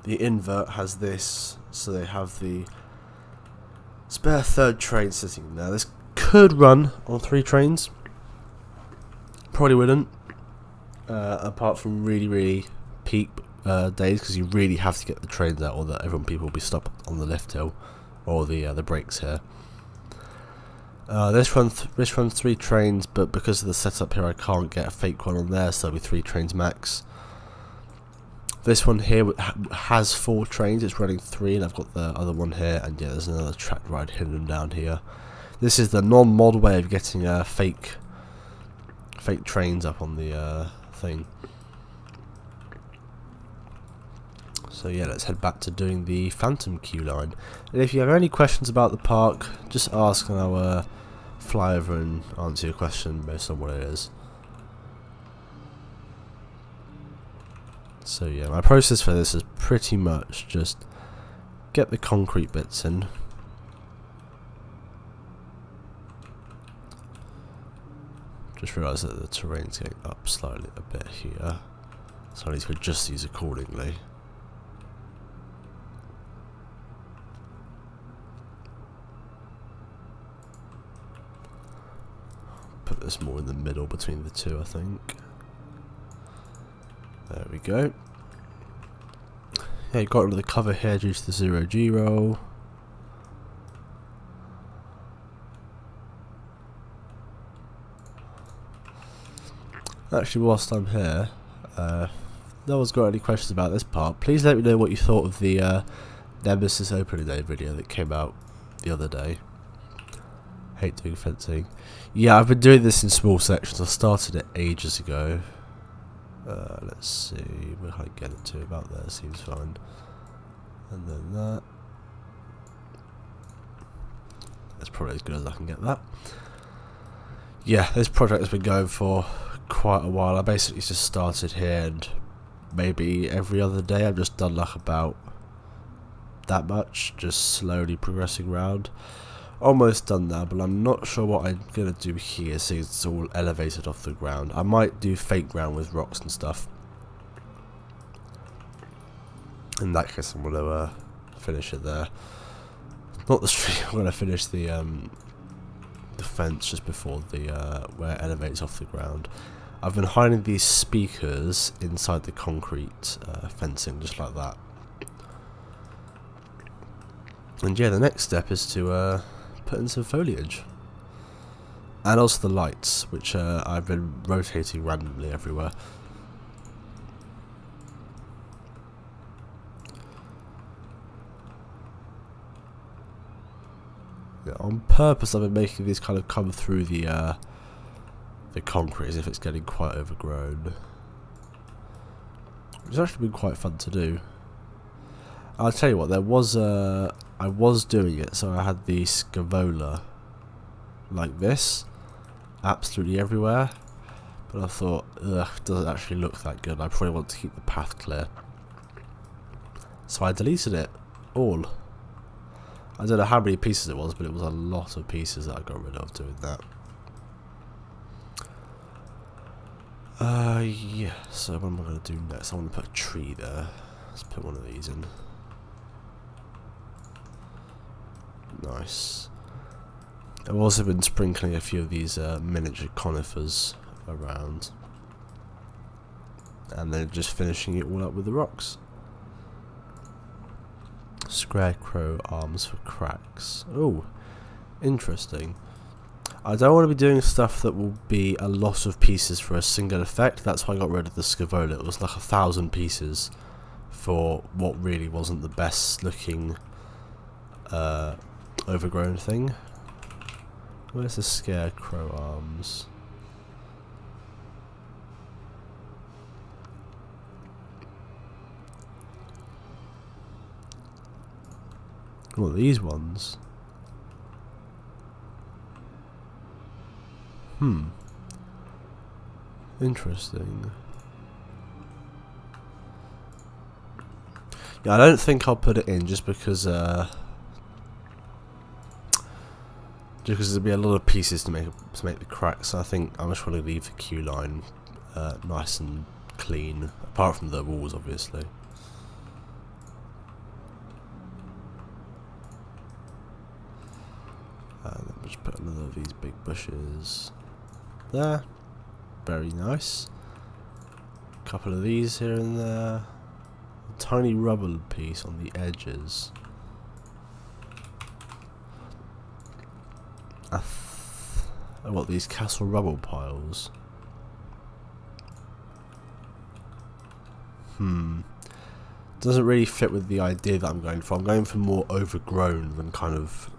The invert has this, so they have the spare third train sitting there. This could run on 3 trains. Probably wouldn't, apart from really peak days, because you really have to get the trains out, or that people will be stopped on the lift hill or the brakes here. This runs 3 trains, but because of the setup here, I can't get a fake one on there, so it'll be 3 trains max. This one here has 4 trains, it's running 3, and I've got the other one here, and yeah, there's another track ride hidden down here. This is the non-mod way of getting fake trains up on the thing. So yeah, let's head back to doing the Phantom queue line. And if you have any questions about the park, just ask and I'll fly over and answer your question based on what it is. So yeah, my process for this is pretty much just get the concrete bits in. Just realised that the terrain's getting up slightly a bit here, so I need to adjust these accordingly. Put this more in the middle between the two, I think. There we go. Yeah, you got rid of the cover here due to the 0G roll. Actually, whilst I'm here, no one's got any questions about this part, please let me know what you thought of the Nemesis opening day video that came out the other day. Hate doing fencing. Yeah, I've been doing this in small sections. I started it ages ago. Let's see, where can I get it to? About there, seems fine. And then that. That's probably as good as I can get that. Yeah, this project has been going for quite a while. I basically just started here, and maybe every other day I've just done like about that much, just slowly progressing around. Almost done now, but I'm not sure what I'm going to do here, since it's all elevated off the ground. I might do fake ground with rocks and stuff. In that case, I'm going to finish it there. Not the street, I'm going to finish the fence just before the where it elevates off the ground. I've been hiding these speakers inside the concrete fencing, just like that. And yeah, the next step is to put in some foliage, and also the lights, which I've been rotating randomly everywhere. Yeah, on purpose I've been making these kind of come through the concrete as if it's getting quite overgrown. It's actually been quite fun to do. I'll tell you what, there was I was doing it, so I had the Scavola like this, absolutely everywhere, but I thought, ugh, it doesn't actually look that good. I probably want to keep the path clear, so I deleted it all. I don't know how many pieces it was, but it was a lot of pieces that I got rid of doing that. Yeah, so what am I going to do next? I want to put a tree there. Let's put one of these in. Nice. I've also been sprinkling a few of these miniature conifers around, and then just finishing it all up with the rocks. Scarecrow arms for cracks. Oh, interesting. I don't want to be doing stuff that will be a lot of pieces for a single effect. That's why I got rid of the Scaevola. It was like 1,000 pieces for what really wasn't the best looking overgrown thing. Where's the Scarecrow arms? What, these ones? Interesting. Yeah, I don't think I'll put it in just because there'll be a lot of pieces to make the cracks. So I think I'm just going to leave the queue line nice and clean, apart from the walls, obviously. And then we'll just put another of these big bushes there. Very nice. A couple of these here and there. A tiny rubble piece on the edges. What, these castle rubble piles? Doesn't really fit with the idea that I'm going for. I'm going for more overgrown than kind of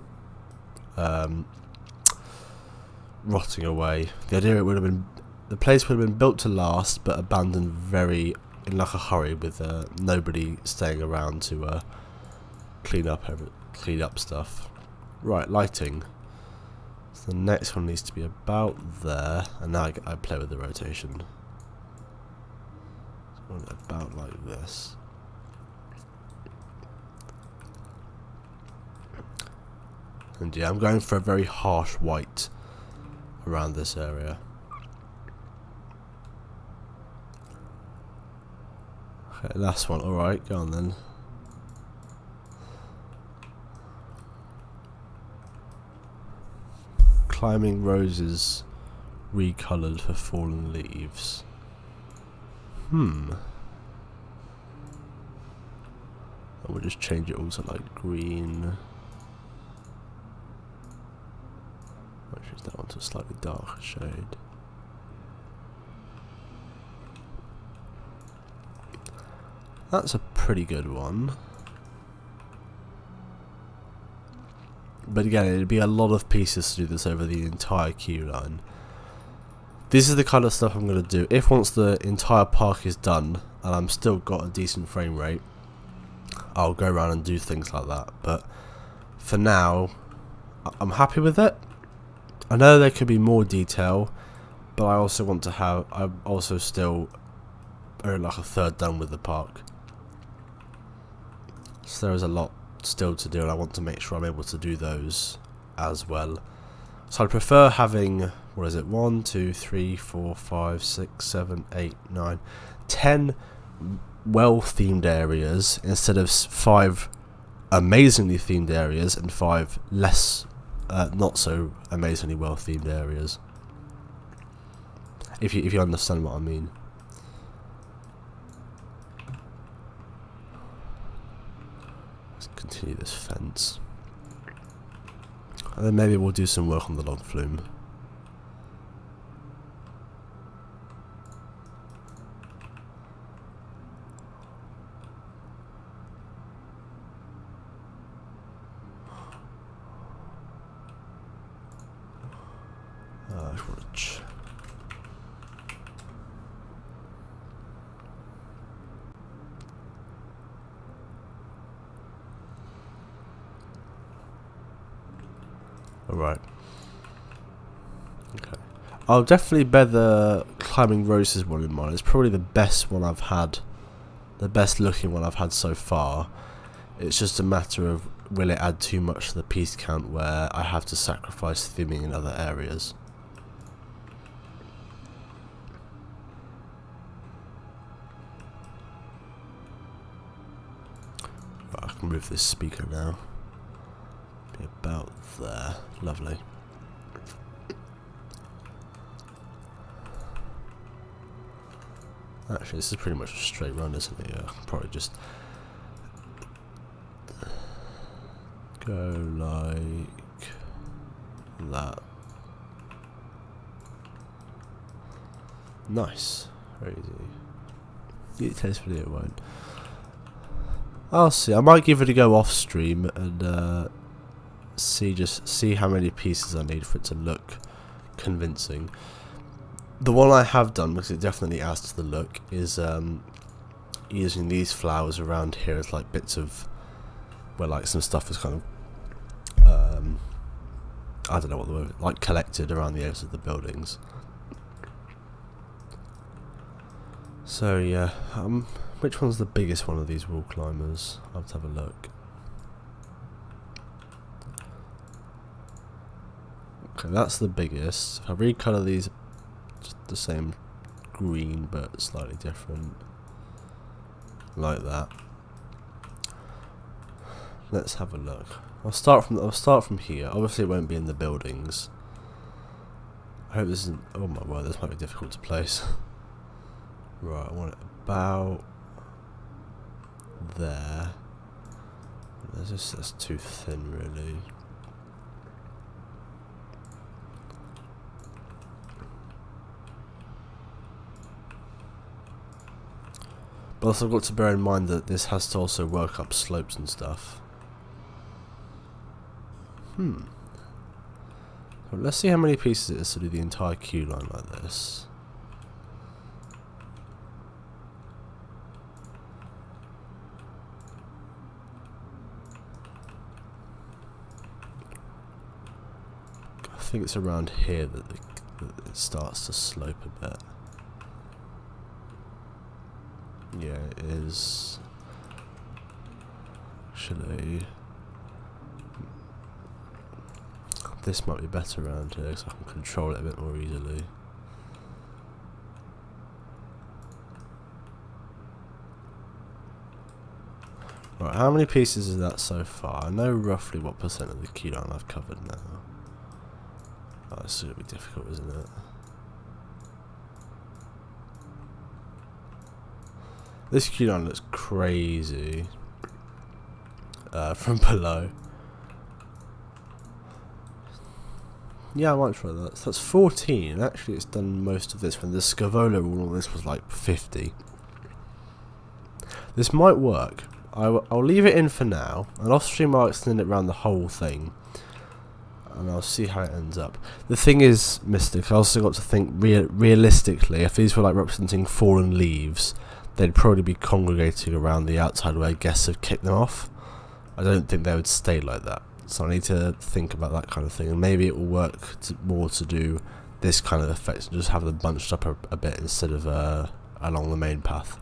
rotting away. The idea it would have been, the place would have been built to last, but abandoned in like a hurry, with nobody staying around to clean up stuff. Right, lighting. So the next one needs to be about there, and now I play with the rotation. So about like this. And yeah, I'm going for a very harsh white around this area. Okay, last one. Alright, go on then. Climbing roses recoloured for fallen leaves. And we'll just change it all to like green. I'll change that one to a slightly darker shade. That's a pretty good one. But again, it'd be a lot of pieces to do this over the entire queue line. This is the kind of stuff I'm going to do. If once the entire park is done, and I'm still got a decent frame rate, I'll go around and do things like that. But for now, I'm happy with it. I know there could be more detail, but I also want to have, I'm also still only like a third done with the park. So there is a lot still to do, and I want to make sure I'm able to do those as well. So I prefer having, what is it, 1, 2, 3, 4, 5, 6, 7, 8, 9, 10 well-themed areas instead of 5 amazingly themed areas and 5 less, not so amazingly well-themed areas. If you understand what I mean. Let's continue this fence. And then maybe we'll do some work on the log flume. Alright. Okay. I'll definitely bear the climbing roses one in mind. It's probably the best one I've had. The best looking one I've had so far. It's just a matter of, will it add too much to the piece count where I have to sacrifice theming in other areas. Right, I can move this speaker now. Be about there. Lovely. Actually, this is pretty much a straight run, isn't it? Yeah, probably just go like that. Nice. Very easy. Tastefully it won't. I'll see. I might give it a go off stream and see how many pieces I need for it to look convincing. The one I have done, because it definitely adds to the look, is using these flowers around here as like bits of where like some stuff is kind of I don't know what the word, like collected around the edges of the buildings. So yeah, which one's the biggest one of these wall climbers? I'll have to have a look. Okay, that's the biggest. If I recolour these, just the same green but slightly different, like that. Let's have a look. I'll start from here. Obviously, it won't be in the buildings. I hope this isn't. Oh my word, this might be difficult to place. Right, I want it about there. That's too thin, really. But also, I've got to bear in mind that this has to also work up slopes and stuff. Well, let's see how many pieces it is to do the entire queue line like this. I think it's around here that it starts to slope a bit. Yeah, it is. Actually, this might be better around here because I can control it a bit more easily. Right, how many pieces is that so far? I know roughly what percent of the queue line I've covered now. Oh, this is going to be difficult, isn't it? This queue line looks crazy from below. Yeah, I might try that. So that's 14. Actually, it's done most of this when the Scavola rule on this was like 50. This might work. I'll leave it in for now, and off stream I'll extend it around the whole thing, and I'll see how it ends up. The thing is, Mystic, I also got to think realistically, if these were like representing fallen leaves, they'd probably be congregating around the outside where guests have kicked them off. I don't think they would stay like that. So I need to think about that kind of thing, and maybe it will work more to do this kind of effect and just have them bunched up a bit instead of along the main path.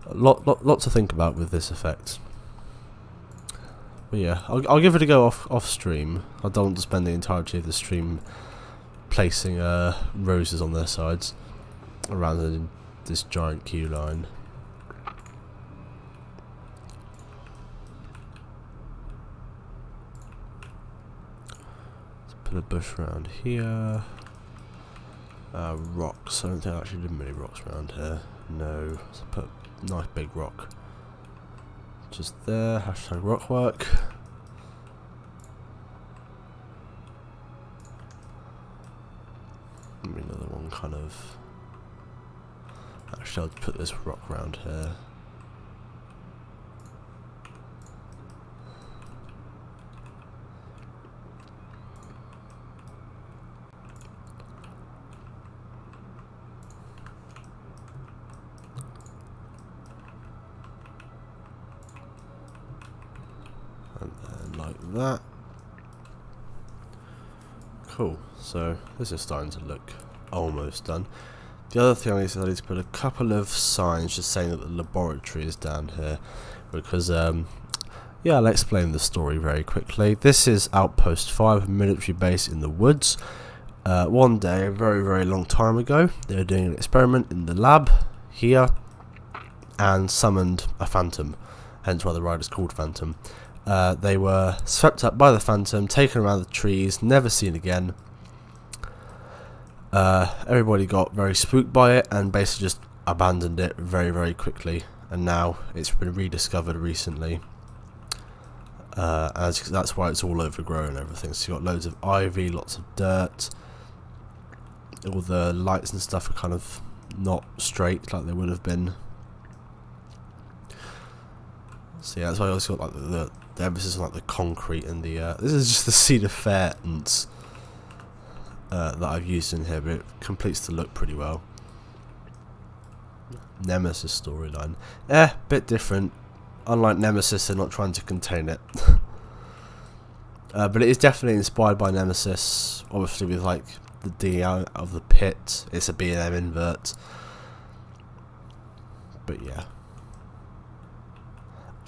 A lot to think about with this effect. But yeah, I'll give it a go off stream. I don't want to spend the entirety of the stream placing roses on their sides around this giant queue line. Let's put a bush around here. Rocks. I don't think I actually did many rocks around here. No. So put a nice big rock just there. Hashtag rock work. Maybe another one kind of. Actually, I'll put this rock around here. And then like that. Cool. So this is starting to look almost done. The other thing I need to put a couple of signs just saying that the laboratory is down here, because yeah, I'll explain the story very quickly. This is Outpost 5, a military base in the woods. One day, a very, very long time ago, they were doing an experiment in the lab here and summoned a phantom, hence why the ride is called Phantom. They were swept up by the phantom, taken around the trees, never seen again. Everybody got very spooked by it and basically just abandoned it very quickly, and now it's been rediscovered recently. As that's why it's all overgrown and everything. So you got loads of ivy, lots of dirt. All the lights and stuff are kind of not straight like they would have been. So yeah, that's why I also got like the emphasis on like the concrete and the. This is just the Cedar Fair that I've used in here, but it completes the look pretty well. Nemesis storyline, bit different. Unlike Nemesis, they're not trying to contain it. But it is definitely inspired by Nemesis, obviously with like the D out of the pit. It's a B&M invert. But yeah.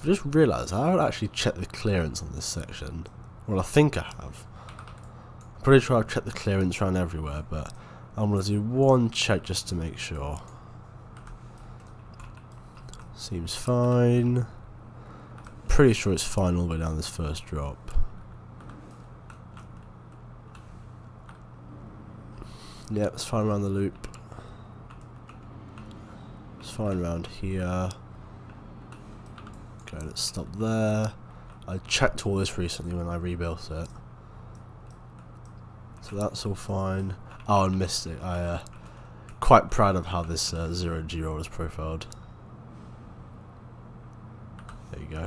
I just realised I haven't actually checked the clearance on this section. Well, I think I have. I'm pretty sure I've checked the clearance around everywhere, but I'm going to do one check just to make sure. Seems fine. Pretty sure it's fine all the way down this first drop. Yep, it's fine around the loop. It's fine around here. Okay, let's stop there. I checked all this recently when I rebuilt it. So that's all fine. Oh, I missed it. Quite proud of how this 0G roll is profiled. There you go.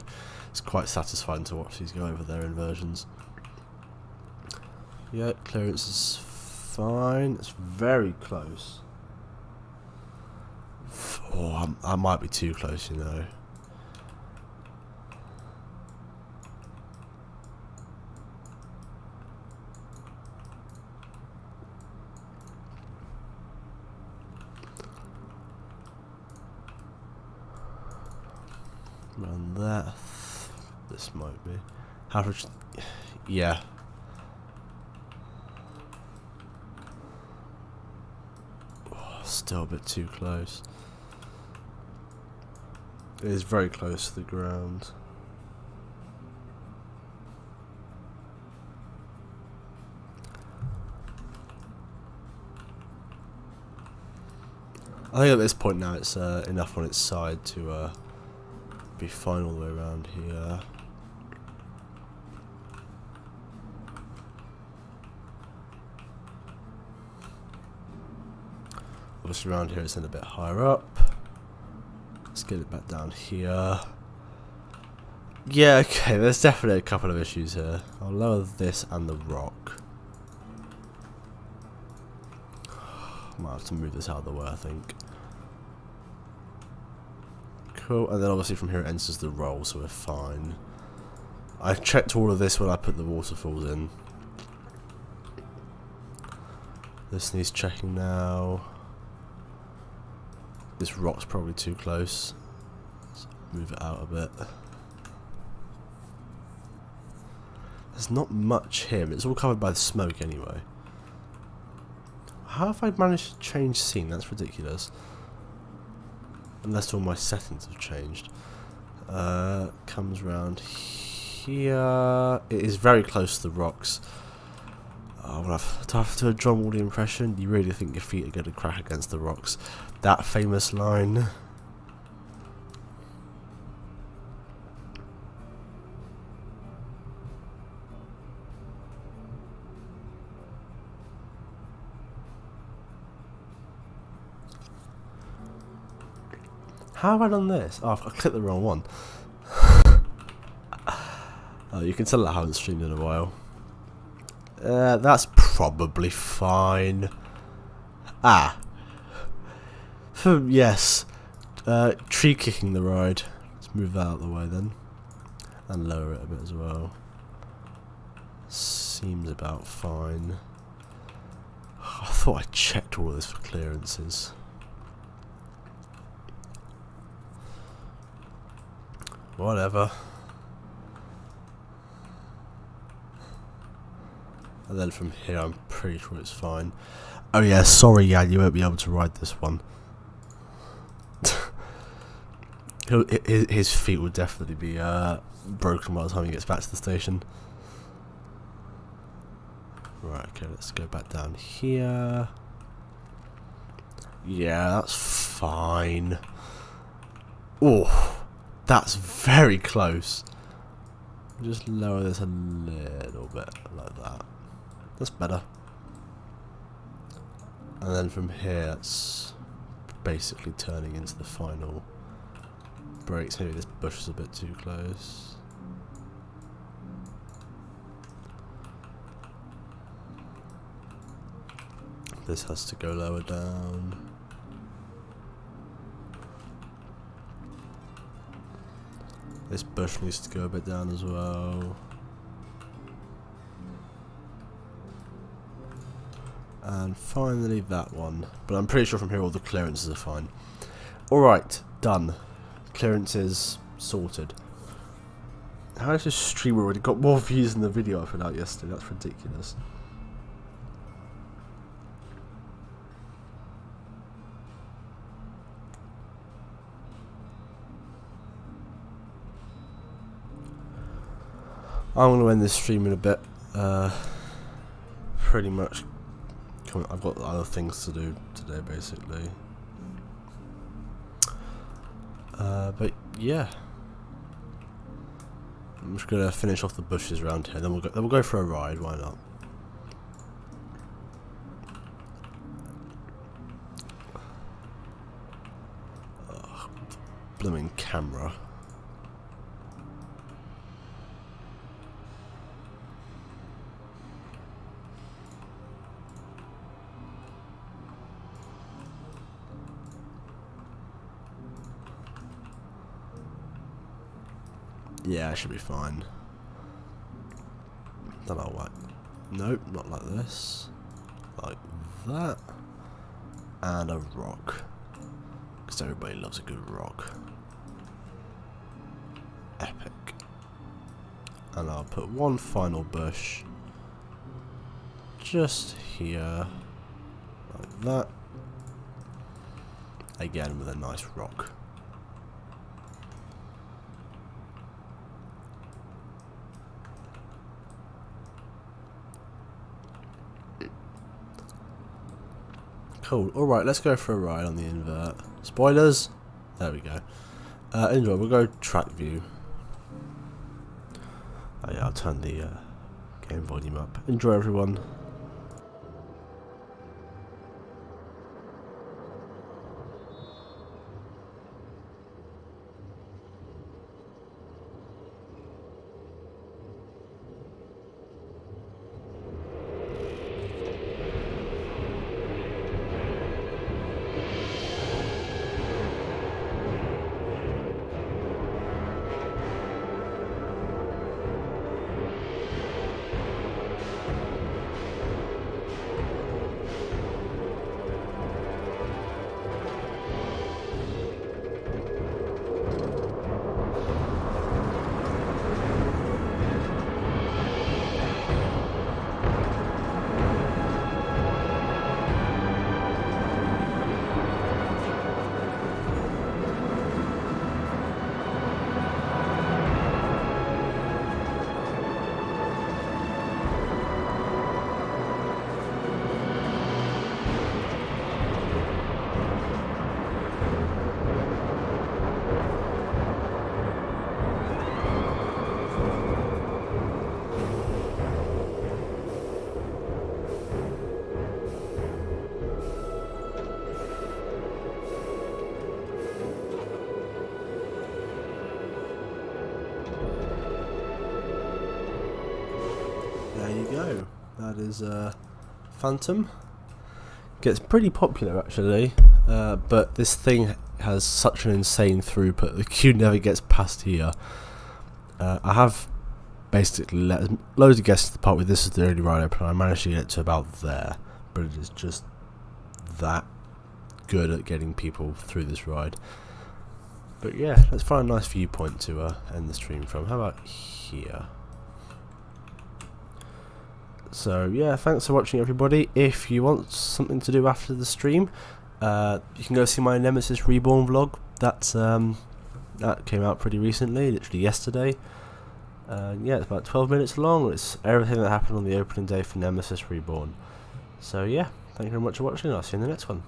It's quite satisfying to watch these go over their inversions. Yeah, clearance is fine. It's very close. Oh, I might be too close, you know. Around that. This might be. Average. Yeah. Oh, still a bit too close. It is very close to the ground. I think at this point now it's enough on its side to be fine all the way around here. Obviously around here it's in a bit higher up. Let's get it back down here. Yeah, okay, there's definitely a couple of issues here. I'll lower this and the rock. Might have to move this out of the way, I think. Cool, and then obviously from here it enters the roll, so we're fine. I checked all of this when I put the waterfalls in. This needs checking now. This rock's probably too close. Let's move it out a bit. There's not much here, but it's all covered by the smoke anyway. How have I managed to change scene? That's ridiculous. Unless all my settings have changed. Comes around here. It is very close to the rocks. I'm gonna have to do a John Wall impression. You really think your feet are going to crack against the rocks? That famous line. How have I done this? Oh, I clicked the wrong one. Oh, you can tell I haven't streamed in a while. That's probably fine. Ah. Yes. Tree kicking the ride. Let's move that out of the way then. And lower it a bit as well. Seems about fine. I thought I checked all of this for clearances. Whatever. And then from here I'm pretty sure it's fine. Oh yeah, sorry Jan, you won't be able to ride this one. His feet will definitely be broken by the time he gets back to the station. Right, okay, let's go back down here. Yeah, that's fine. Oh, that's very close. Just lower this a little bit, like that. That's better. And then from here, it's basically turning into the final breaks. Maybe this bush is a bit too close. This has to go lower down. This bush needs to go a bit down as well. And finally that one. But I'm pretty sure from here all the clearances are fine. Alright, done. Clearances sorted. How has this stream already got more views than the video I put out yesterday? That's ridiculous. I'm going to end this stream in a bit. Pretty much. I've got other things to do today, basically. But yeah, I'm just gonna finish off the bushes around here. Then we'll go for a ride. Why not? Ugh, blooming camera. Yeah, I should be fine. Don't know what. Nope, not like this. Like that. And a rock. Because everybody loves a good rock. Epic. And I'll put one final bush just here. Like that. Again with a nice rock. Cool. Alright, let's go for a ride on the invert. Spoilers! There we go. Enjoy. We'll go track view. Oh yeah, I'll turn the game volume up. Enjoy, everyone. There you go. That is Phantom. Gets pretty popular actually, but this thing has such an insane throughput. The queue never gets past here. I have basically let loads of guests to the part where this is the only ride open. I managed to get it to about there, but it is just that good at getting people through this ride. But yeah, let's find a nice viewpoint to end the stream from. How about here? So yeah, thanks for watching everybody. If you want something to do after the stream, you can go see my Nemesis Reborn vlog. That came out pretty recently, literally yesterday. Yeah, it's about 12 minutes long. It's everything that happened on the opening day for Nemesis Reborn. So yeah, thank you very much for watching. I'll see you in the next one.